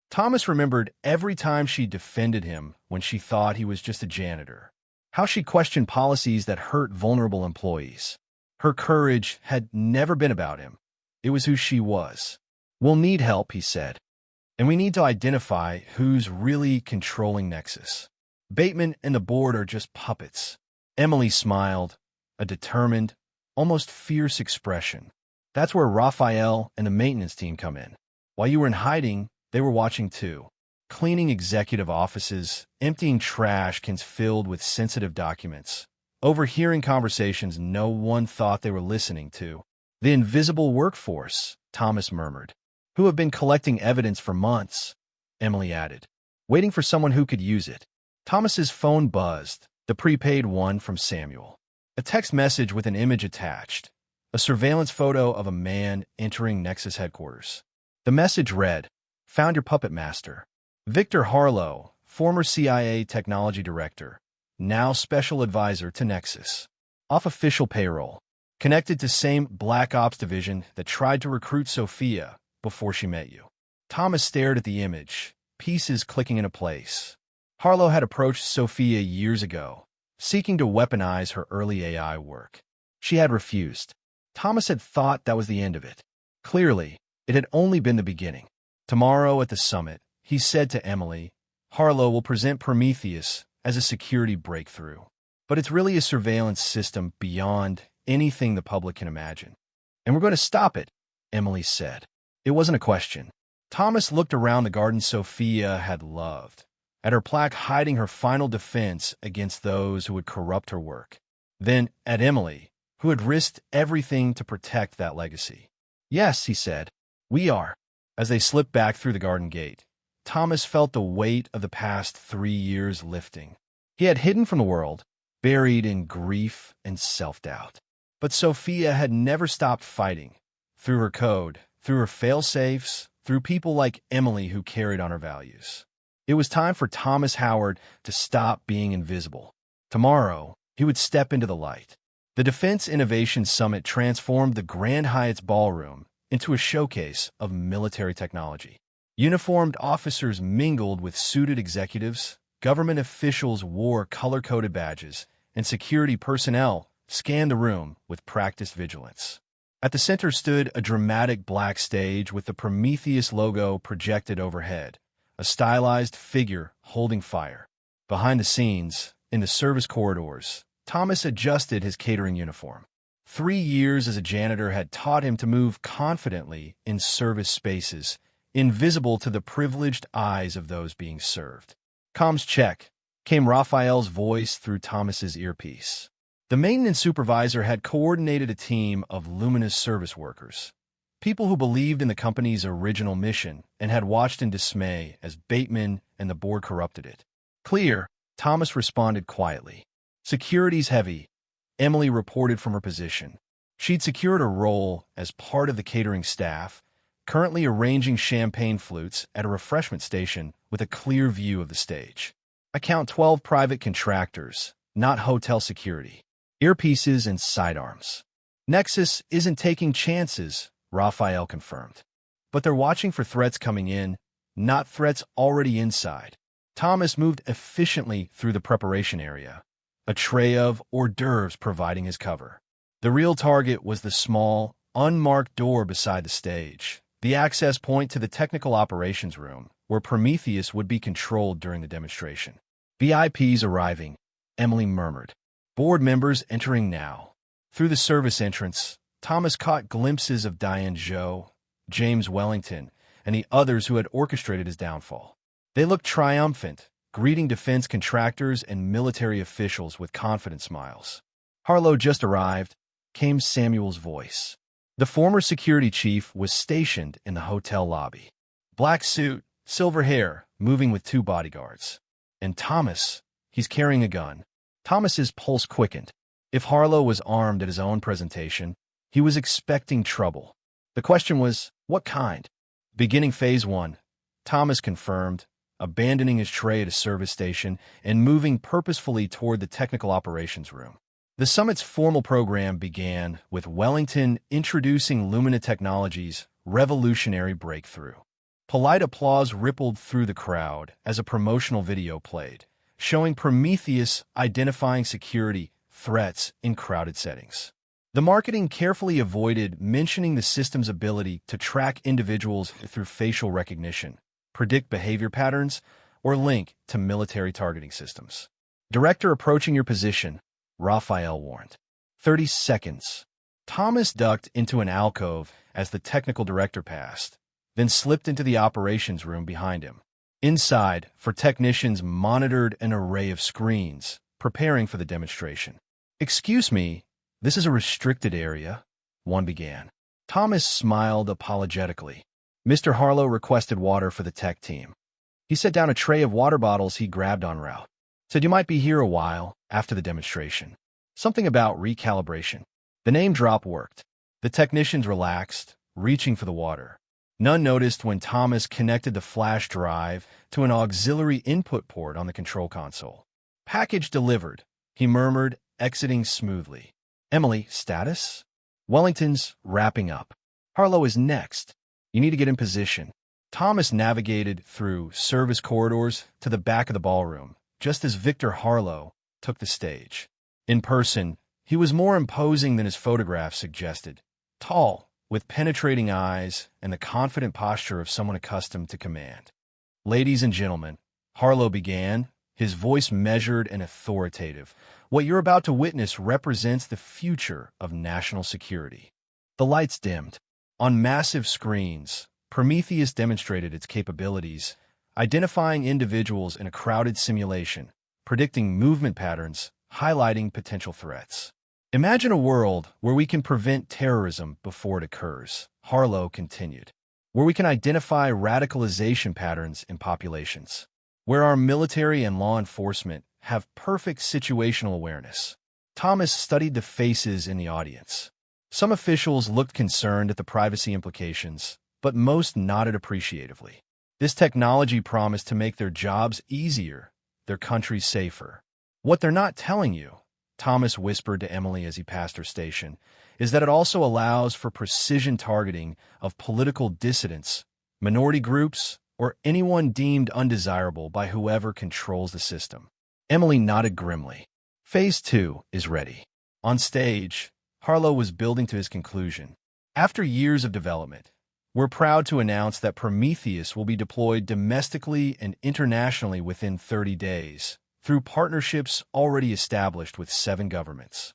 Thomas remembered every time she defended him when she thought he was just a janitor. How she questioned policies that hurt vulnerable employees. Her courage had never been about him. It was who she was. "We'll need help," he said. "And we need to identify who's really controlling Nexus. Bateman and the board are just puppets." Emily smiled, a determined, almost fierce expression. "That's where Raphael and the maintenance team come in. While you were in hiding, they were watching too. Cleaning executive offices, emptying trash cans filled with sensitive documents, overhearing conversations no one thought they were listening to. The invisible workforce," Thomas murmured. "Who have been collecting evidence for months," Emily added, "waiting for someone who could use it." Thomas's phone buzzed, the prepaid one from Samuel. A text message with an image attached, a surveillance photo of a man entering Nexus headquarters. The message read, "Found your puppet master. Victor Harlow, former CIA technology director, now special advisor to Nexus. Off official payroll. Connected to same Black Ops division that tried to recruit Sophia before she met you." Thomas stared at the image, pieces clicking into place. Harlow had approached Sophia years ago, seeking to weaponize her early AI work. She had refused. Thomas had thought that was the end of it. Clearly, it had only been the beginning. "Tomorrow at the summit," he said to Emily, "Harlow will present Prometheus as a security breakthrough. But it's really a surveillance system beyond anything the public can imagine. And we're going to stop it," Emily said. It wasn't a question. Thomas looked around the garden Sophia had loved, at her plaque hiding her final defense against those who would corrupt her work. Then at Emily, who had risked everything to protect that legacy. "Yes," he said, "we are." As they slipped back through the garden gate, Thomas felt the weight of the past 3 years lifting. He had hidden from the world, buried in grief and self-doubt. But Sophia had never stopped fighting. Through her code, through her fail-safes, through people like Emily who carried on her values. It was time for Thomas Howard to stop being invisible. Tomorrow, he would step into the light. The Defense Innovation Summit transformed the Grand Hyatt's ballroom into a showcase of military technology. Uniformed officers mingled with suited executives, government officials wore color-coded badges, and security personnel scanned the room with practiced vigilance. At the center stood a dramatic black stage with the Prometheus logo projected overhead, a stylized figure holding fire. Behind the scenes, in the service corridors, Thomas adjusted his catering uniform. 3 years as a janitor had taught him to move confidently in service spaces, invisible to the privileged eyes of those being served. "Comms check," came Raphael's voice through Thomas's earpiece. The maintenance supervisor had coordinated a team of luminous service workers, people who believed in the company's original mission and had watched in dismay as Bateman and the board corrupted it. "Clear," Thomas responded quietly. "Security's heavy," Emily reported from her position. She'd secured a role as part of the catering staff, currently arranging champagne flutes at a refreshment station with a clear view of the stage. "I count 12 private contractors, not hotel security. Earpieces and sidearms." "Nexus isn't taking chances," Raphael confirmed. "But they're watching for threats coming in, not threats already inside." Thomas moved efficiently through the preparation area, a tray of hors d'oeuvres providing his cover. The real target was the small, unmarked door beside the stage, the access point to the technical operations room, where Prometheus would be controlled during the demonstration. "VIPs arriving," Emily murmured. "Board members entering now." Through the service entrance, Thomas caught glimpses of Diane Joe, James Wellington, and the others who had orchestrated his downfall. They looked triumphant, greeting defense contractors and military officials with confident smiles. "Harlow just arrived," came Samuel's voice. The former security chief was stationed in the hotel lobby. Black suit, silver hair, moving with 2 bodyguards. "And Thomas, he's carrying a gun." Thomas's pulse quickened. If Harlow was armed at his own presentation, he was expecting trouble. The question was, what kind? "Beginning phase 1, Thomas confirmed, abandoning his tray at a service station and moving purposefully toward the technical operations room. The summit's formal program began with Wellington introducing Lumina Technologies' revolutionary breakthrough. Polite applause rippled through the crowd as a promotional video played, showing Prometheus identifying security threats in crowded settings. The marketing carefully avoided mentioning the system's ability to track individuals through facial recognition, predict behavior patterns, or link to military targeting systems. "Director approaching your position," Raphael warned. 30 seconds. Thomas ducked into an alcove as the technical director passed, then slipped into the operations room behind him. Inside, for technicians monitored an array of screens, preparing for the demonstration. "Excuse me, this is a restricted area," one began. Thomas smiled apologetically. "Mr. Harlow requested water for the tech team." He set down a tray of water bottles he grabbed en route. "Said you might be here a while after the demonstration. Something about recalibration." The name drop worked. The technicians relaxed, reaching for the water. None noticed when Thomas connected the flash drive to an auxiliary input port on the control console. "Package delivered," he murmured, exiting smoothly. "Emily, status?" "Wellington's wrapping up. Harlow is next. You need to get in position." Thomas navigated through service corridors to the back of the ballroom, just as Victor Harlow took the stage. In person, he was more imposing than his photograph suggested. Tall, with penetrating eyes and the confident posture of someone accustomed to command. "Ladies and gentlemen," Harlow began, his voice measured and authoritative, "what you're about to witness represents the future of national security." The lights dimmed. On massive screens, Prometheus demonstrated its capabilities, identifying individuals in a crowded simulation, predicting movement patterns, highlighting potential threats. "Imagine a world where we can prevent terrorism before it occurs," Harlow continued. where we can identify radicalization patterns in populations, where our military and law enforcement have perfect situational awareness. Thomas studied the faces in the audience. Some officials looked concerned at the privacy implications, but most nodded appreciatively. This technology promised to make their jobs easier, their country safer. What they're not telling you, Thomas whispered to Emily as he passed her station, is that it also allows for precision targeting of political dissidents, minority groups, or anyone deemed undesirable by whoever controls the system. Emily nodded grimly. Phase 2 is ready. On stage, Harlow was building to his conclusion. After years of development, we're proud to announce that Prometheus will be deployed domestically and internationally within 30 days, through partnerships already established with 7 governments.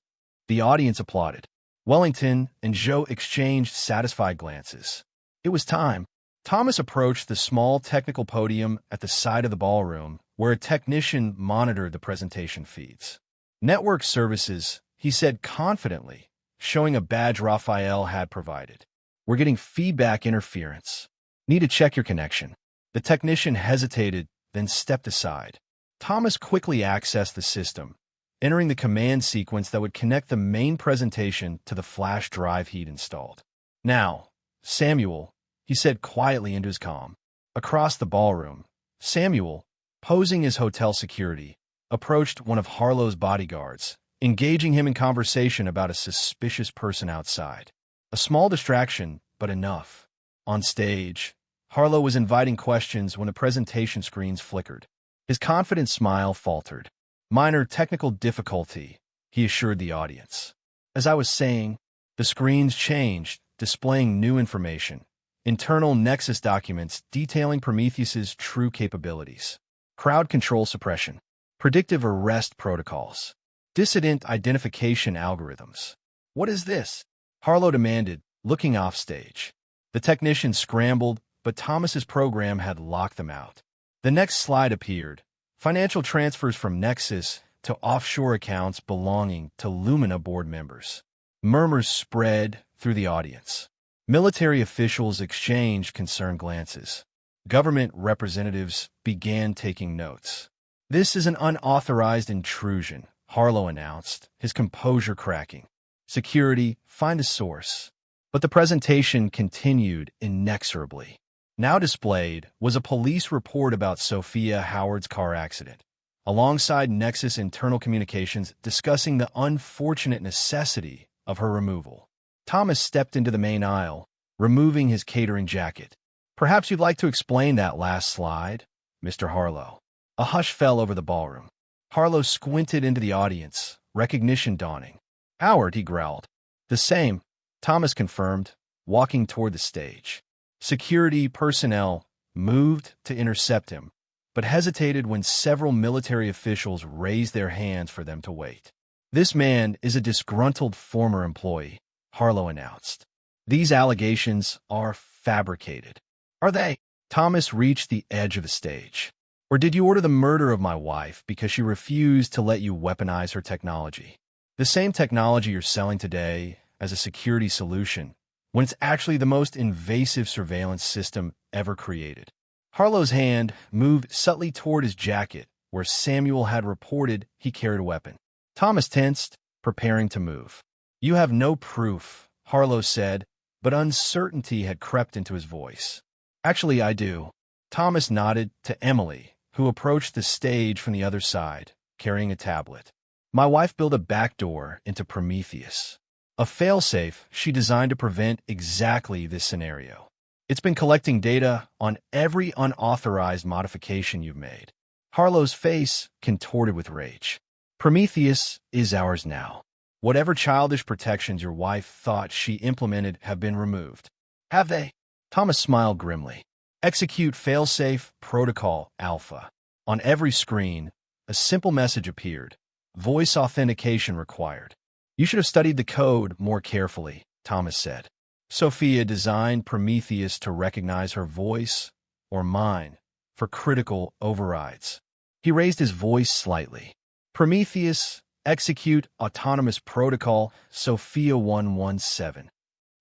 The audience applauded. Wellington and Joe exchanged satisfied glances. It was time. Thomas approached the small technical podium at the side of the ballroom, where a technician monitored the presentation feeds. Network services, he said confidently, showing a badge Raphael had provided. We're getting feedback interference. Need to check your connection. The technician hesitated, then stepped aside. Thomas quickly accessed the system, entering the command sequence that would connect the main presentation to the flash drive he'd installed. Now, Samuel, he said quietly into his comm. Across the ballroom, Samuel, posing as hotel security, approached one of Harlow's bodyguards, engaging him in conversation about a suspicious person outside. A small distraction, but enough. On stage, Harlow was inviting questions when the presentation screens flickered. His confident smile faltered. Minor technical difficulty, he assured the audience. As I was saying, the screens changed, displaying new information. Internal Nexus documents detailing Prometheus's true capabilities. Crowd control suppression. Predictive arrest protocols. Dissident identification algorithms. What is this? Harlow demanded, looking off stage. The technician scrambled, but Thomas's program had locked them out. The next slide appeared. Financial transfers from Nexus to offshore accounts belonging to Lumina board members. Murmurs spread through the audience. Military officials exchanged concerned glances. Government representatives began taking notes. This is an unauthorized intrusion, Harlow announced, his composure cracking. Security, find a source. But the presentation continued inexorably. Now displayed was a police report about Sophia Howard's car accident, alongside Nexus internal communications discussing the unfortunate necessity of her removal. Thomas stepped into the main aisle, removing his catering jacket. Perhaps you'd like to explain that last slide, Mr. Harlow. A hush fell over the ballroom. Harlow squinted into the audience, recognition dawning. Howard, he growled. The same, Thomas confirmed, walking toward the stage. Security personnel moved to intercept him, but hesitated when several military officials raised their hands for them to wait. This man is a disgruntled former employee, Harlow announced. These allegations are fabricated. Are they? Thomas reached the edge of the stage. Or did you order the murder of my wife because she refused to let you weaponize her technology? The same technology you're selling today as a security solution, when it's actually the most invasive surveillance system ever created. Harlow's hand moved subtly toward his jacket, where Samuel had reported he carried a weapon. Thomas tensed, preparing to move. You have no proof, Harlow said, but uncertainty had crept into his voice. Actually, I do. Thomas nodded to Emily, who approached the stage from the other side, carrying a tablet. My wife built a backdoor into Prometheus. A failsafe she designed to prevent exactly this scenario. It's been collecting data on every unauthorized modification you've made. Harlow's face contorted with rage. Prometheus is ours now. Whatever childish protections your wife thought she implemented have been removed. Have they? Thomas smiled grimly. Execute failsafe protocol alpha. On every screen, a simple message appeared. Voice authentication required. You should have studied the code more carefully, Thomas said. Sophia designed Prometheus to recognize her voice, or mine, for critical overrides. He raised his voice slightly. Prometheus, execute autonomous protocol Sophia 117.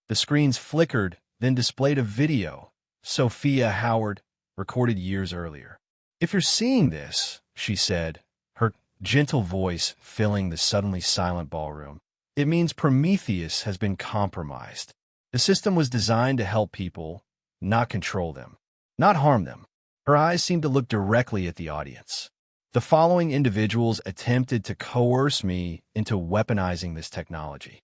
The screens flickered, then displayed a video, Sophia Howard, recorded years earlier. If you're seeing this, she said, her gentle voice filling the suddenly silent ballroom, it means Prometheus has been compromised. The system was designed to help people, not control them, not harm them. Her eyes seemed to look directly at the audience. The following individuals attempted to coerce me into weaponizing this technology.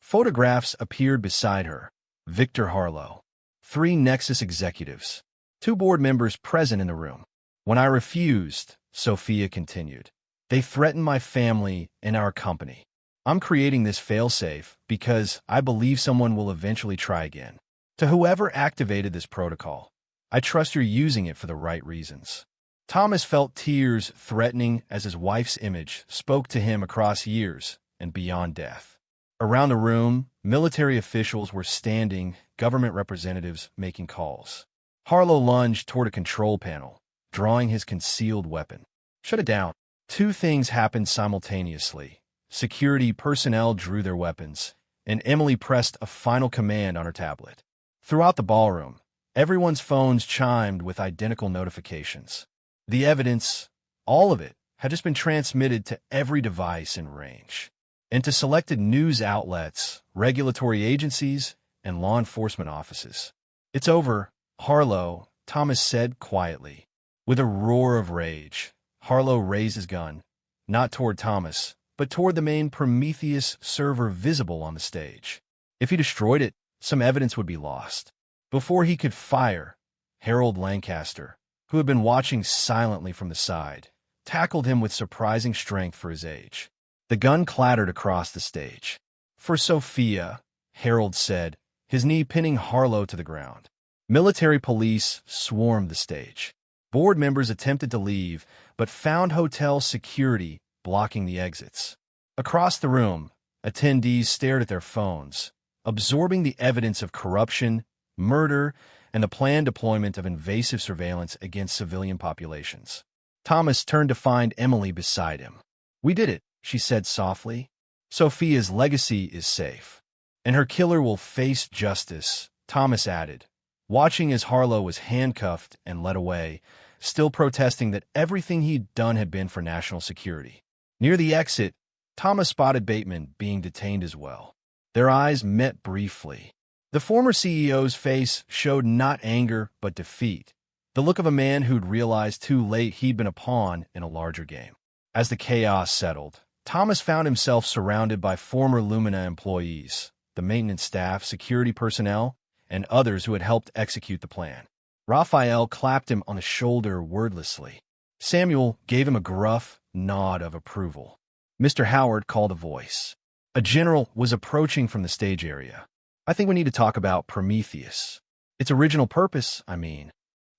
Photographs appeared beside her. Victor Harlow. 3 Nexus executives. 2 board members present in the room. When I refused, Sophia continued, they threatened my family and our company. I'm creating this failsafe because I believe someone will eventually try again. To whoever activated this protocol, I trust you're using it for the right reasons. Thomas felt tears threatening as his wife's image spoke to him across years and beyond death. Around the room, military officials were standing, government representatives making calls. Harlow lunged toward a control panel, drawing his concealed weapon. Shut it down. 2 things happened simultaneously. Security personnel drew their weapons, and Emily pressed a final command on her tablet. Throughout the ballroom, everyone's phones chimed with identical notifications. The evidence, all of it, had just been transmitted to every device in range, and to selected news outlets, regulatory agencies, and law enforcement offices. It's over, Harlow, Thomas said quietly. With a roar of rage, Harlow raised his gun, not toward Thomas, but toward the main Prometheus server visible on the stage. If he destroyed it, some evidence would be lost. Before he could fire, Harold Lancaster, who had been watching silently from the side, tackled him with surprising strength for his age. The gun clattered across the stage. For Sophia, Harold said, his knee pinning Harlow to the ground. Military police swarmed the stage. Board members attempted to leave, but found hotel security blocking the exits. Across the room, attendees stared at their phones, absorbing the evidence of corruption, murder, and the planned deployment of invasive surveillance against civilian populations. Thomas turned to find Emily beside him. We did it, she said softly. Sophia's legacy is safe, and her killer will face justice, Thomas added, watching as Harlow was handcuffed and led away, still protesting that everything he'd done had been for national security. Near the exit, Thomas spotted Bateman being detained as well. Their eyes met briefly. The former CEO's face showed not anger but defeat, the look of a man who'd realized too late he'd been a pawn in a larger game. As the chaos settled, Thomas found himself surrounded by former Lumina employees, the maintenance staff, security personnel, and others who had helped execute the plan. Raphael clapped him on the shoulder wordlessly. Samuel gave him a gruff nod of approval. Mr. Howard called a voice. A general was approaching from the stage area. I think we need to talk about Prometheus. Its original purpose, I mean.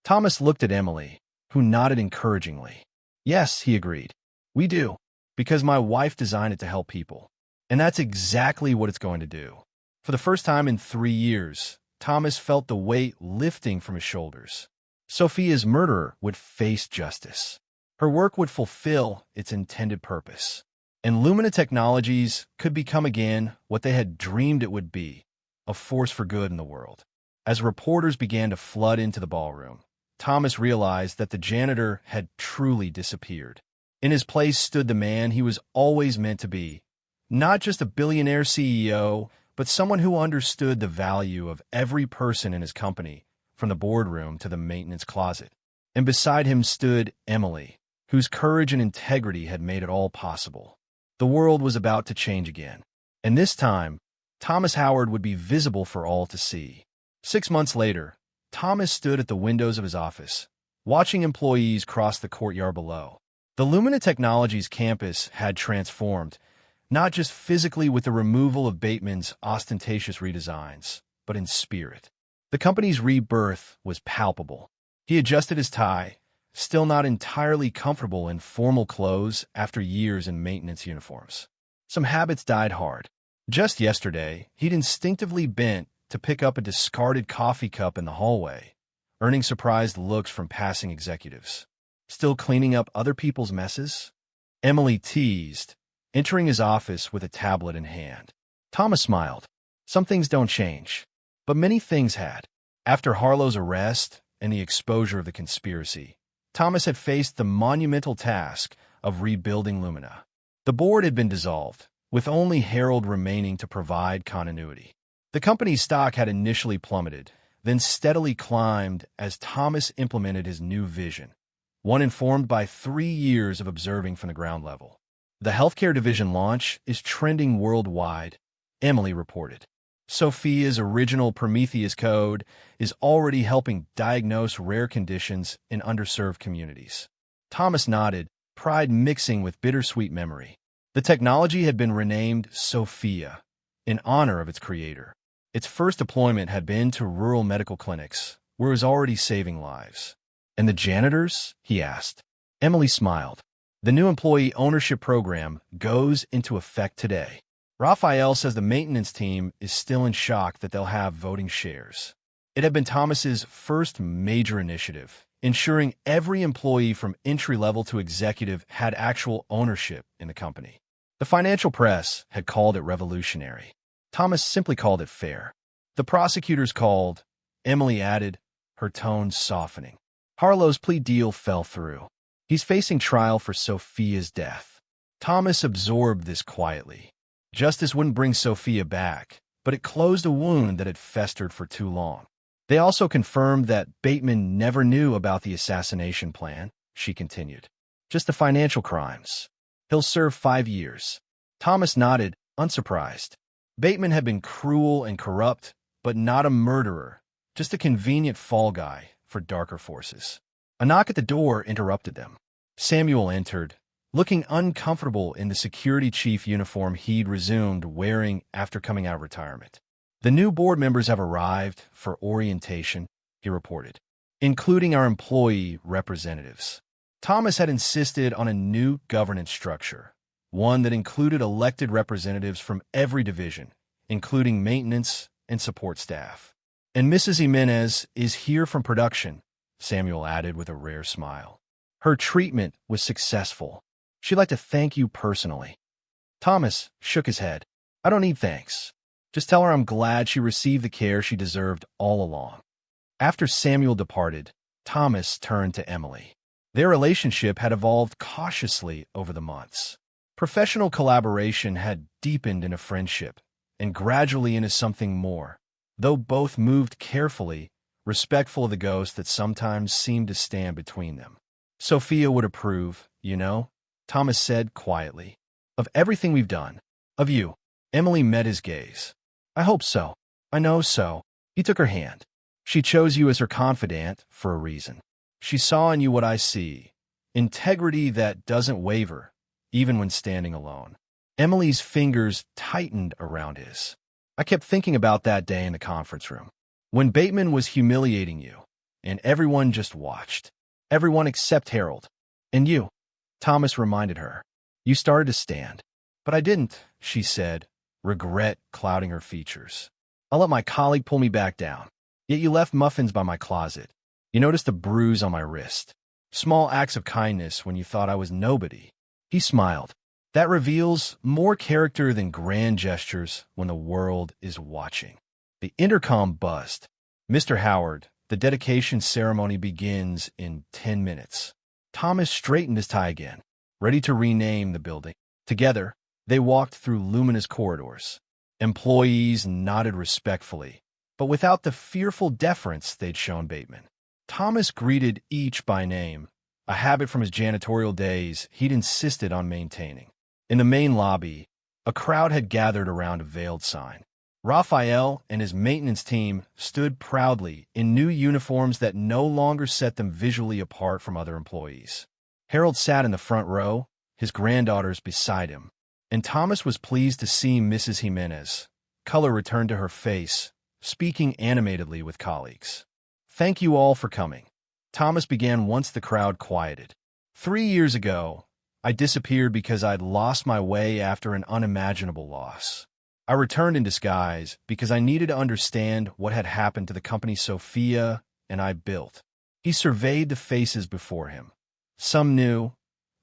Thomas looked at Emily, who nodded encouragingly. Yes, he agreed. We do, because my wife designed it to help people. And that's exactly what it's going to do. For the first time in 3 years, Thomas felt the weight lifting from his shoulders. Sophia's murderer would face justice. Her work would fulfill its intended purpose. And Lumina Technologies could become again what they had dreamed it would be, a force for good in the world. As reporters began to flood into the ballroom, Thomas realized that the janitor had truly disappeared. In his place stood the man he was always meant to be, not just a billionaire CEO, but someone who understood the value of every person in his company, from the boardroom to the maintenance closet. And beside him stood Emily, whose courage and integrity had made it all possible. The world was about to change again. And this time, Thomas Howard would be visible for all to see. 6 months later, Thomas stood at the windows of his office, watching employees cross the courtyard below. The Lumina Technologies campus had transformed, not just physically with the removal of Bateman's ostentatious redesigns, but in spirit. The company's rebirth was palpable. He adjusted his tie, still not entirely comfortable in formal clothes after years in maintenance uniforms. Some habits died hard. Just yesterday, he'd instinctively bent to pick up a discarded coffee cup in the hallway, earning surprised looks from passing executives. Still cleaning up other people's messes? Emily teased, entering his office with a tablet in hand. Thomas smiled. Some things don't change, but many things had. After Harlow's arrest and the exposure of the conspiracy, Thomas had faced the monumental task of rebuilding Lumina. The board had been dissolved, with only Harold remaining to provide continuity. The company's stock had initially plummeted, then steadily climbed as Thomas implemented his new vision, one informed by 3 years of observing from the ground level. The healthcare division launch is trending worldwide, Emily reported. Sophia's original Prometheus code is already helping diagnose rare conditions in underserved communities. Thomas nodded, pride mixing with bittersweet memory. The technology had been renamed Sophia, in honor of its creator. Its first deployment had been to rural medical clinics, where it was already saving lives. "And the janitors?" he asked. Emily smiled. "The new employee ownership program goes into effect today. Raphael says the maintenance team is still in shock that they'll have voting shares." It had been Thomas's first major initiative, ensuring every employee from entry-level to executive had actual ownership in the company. The financial press had called it revolutionary. Thomas simply called it fair. The prosecutors called, Emily added, her tone softening. Harlow's plea deal fell through. He's facing trial for Sophia's death. Thomas absorbed this quietly. Justice wouldn't bring Sophia back, but it closed a wound that had festered for too long. They also confirmed that Bateman never knew about the assassination plan, she continued. Just the financial crimes. He'll serve 5 years. Thomas nodded, unsurprised. Bateman had been cruel and corrupt, but not a murderer, just a convenient fall guy for darker forces. A knock at the door interrupted them. Samuel entered, looking uncomfortable in the security chief uniform he'd resumed wearing after coming out of retirement. "The new board members have arrived for orientation," he reported, "including our employee representatives." Thomas had insisted on a new governance structure, one that included elected representatives from every division, including maintenance and support staff. "And Mrs. Jimenez is here from production," Samuel added with a rare smile. "Her treatment was successful. She'd like to thank you personally." Thomas shook his head. "I don't need thanks. Just tell her I'm glad she received the care she deserved all along." After Samuel departed, Thomas turned to Emily. Their relationship had evolved cautiously over the months. Professional collaboration had deepened into friendship, and gradually into something more, though both moved carefully, respectful of the ghost that sometimes seemed to stand between them. "Sophia would approve, you know," Thomas said quietly. "Of everything we've done. Of you." Emily met his gaze. "I hope so. I know so." He took her hand. "She chose you as her confidant for a reason. She saw in you what I see, integrity that doesn't waver, even when standing alone." Emily's fingers tightened around his. "I kept thinking about that day in the conference room, when Bateman was humiliating you, and everyone just watched. Everyone except Harold. And you," Thomas reminded her. "You started to stand." "But I didn't," she said, regret clouding her features. "I let my colleague pull me back down. Yet you left muffins by my closet. You noticed the bruise on my wrist. Small acts of kindness when you thought I was nobody." He smiled. "That reveals more character than grand gestures when the world is watching." The intercom buzzed. "Mr. Howard, the dedication ceremony begins in 10 minutes. Thomas straightened his tie again, ready to rename the building. Together, they walked through luminous corridors. Employees nodded respectfully, but without the fearful deference they'd shown Bateman. Thomas greeted each by name, a habit from his janitorial days he'd insisted on maintaining. In the main lobby, a crowd had gathered around a veiled sign. Raphael and his maintenance team stood proudly in new uniforms that no longer set them visually apart from other employees. Harold sat in the front row, his granddaughters beside him, and Thomas was pleased to see Mrs. Jimenez. Color returned to her face, speaking animatedly with colleagues. "Thank you all for coming," Thomas began once the crowd quieted. 3 years ago, I disappeared because I'd lost my way after an unimaginable loss. I returned in disguise because I needed to understand what had happened to the company Sophia and I built." He surveyed the faces before him. Some new,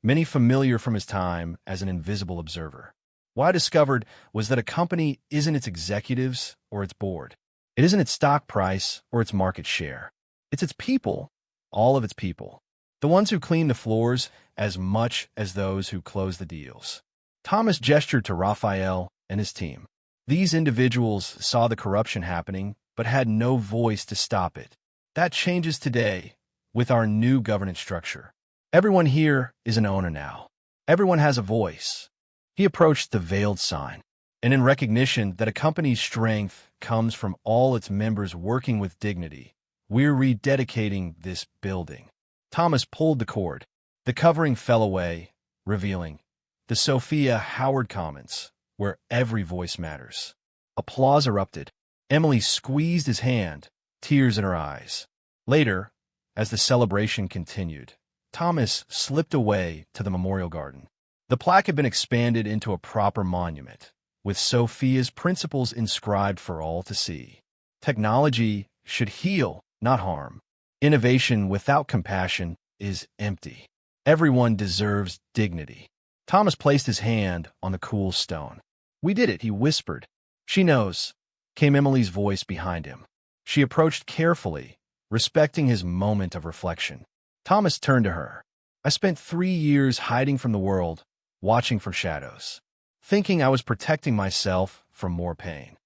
many familiar from his time as an invisible observer. What I discovered was that a company isn't its executives or its board. It isn't its stock price or its market share. It's its people, all of its people. The ones who clean the floors as much as those who close the deals. Thomas gestured to Raphael and his team. These individuals saw the corruption happening, but had no voice to stop it. That changes today with our new governance structure. Everyone here is an owner now. Everyone has a voice. He approached the veiled sign, and in recognition that a company's strength comes from all its members working with dignity, we're rededicating this building. Thomas pulled the cord. The covering fell away, revealing the Sophia Howard Commons, where every voice matters. Applause erupted. Emily squeezed his hand, tears in her eyes. Later, as the celebration continued, Thomas slipped away to the memorial garden. The plaque had been expanded into a proper monument, with Sophia's principles inscribed for all to see. Technology should heal, not harm. Innovation without compassion is empty. Everyone deserves dignity. Thomas placed his hand on the cool stone. "We did it," he whispered. "She knows," came Emily's voice behind him. She approached carefully, respecting his moment of reflection. Thomas turned to her. "I spent 3 years hiding from the world, watching from shadows, thinking I was protecting myself from more pain.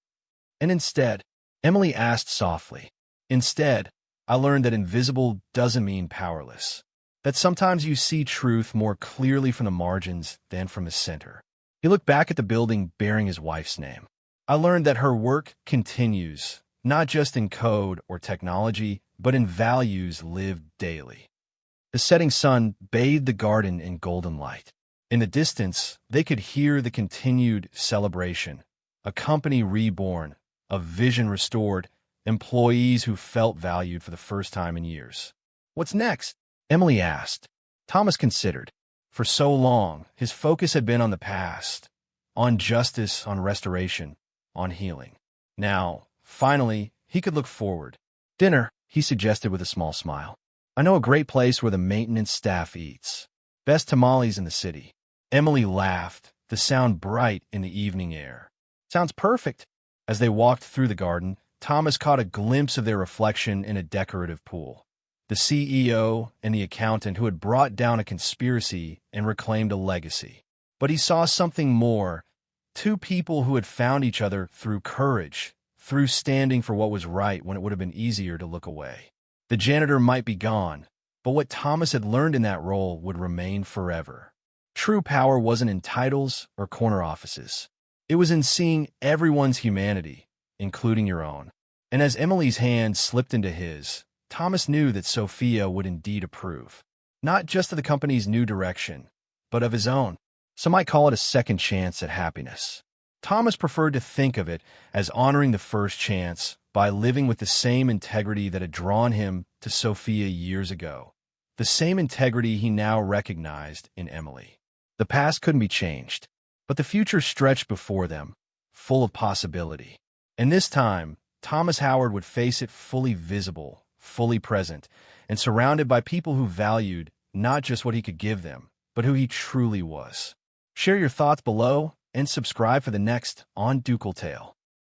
And instead," Emily asked softly, "instead, I learned that invisible doesn't mean powerless. That sometimes you see truth more clearly from the margins than from the center." He looked back at the building bearing his wife's name. "I learned that her work continues, not just in code or technology, but in values lived daily." The setting sun bathed the garden in golden light. In the distance, they could hear the continued celebration. A company reborn, a vision restored, employees who felt valued for the first time in years. "What's next?" Emily asked. Thomas considered. For so long, his focus had been on the past, on justice, on restoration, on healing. Now, finally, he could look forward. "Dinner," he suggested with a small smile. "I know a great place where the maintenance staff eats. Best tamales in the city." Emily laughed, the sound bright in the evening air. "Sounds perfect." As they walked through the garden, Thomas caught a glimpse of their reflection in a decorative pool. The CEO and the accountant who had brought down a conspiracy and reclaimed a legacy. But he saw something more. 2 people who had found each other through courage, through standing for what was right when it would have been easier to look away. The janitor might be gone, but what Thomas had learned in that role would remain forever. True power wasn't in titles or corner offices. It was in seeing everyone's humanity, including your own. And as Emily's hand slipped into his, Thomas knew that Sophia would indeed approve, not just of the company's new direction, but of his own. Some might call it a second chance at happiness. Thomas preferred to think of it as honoring the first chance by living with the same integrity that had drawn him to Sophia years ago, the same integrity he now recognized in Emily. The past couldn't be changed, but the future stretched before them, full of possibility. And this time, Thomas Howard would face it fully visible, fully present, and surrounded by people who valued not just what he could give them, but who he truly was. Share your thoughts below and subscribe for the next On Ducal Tale.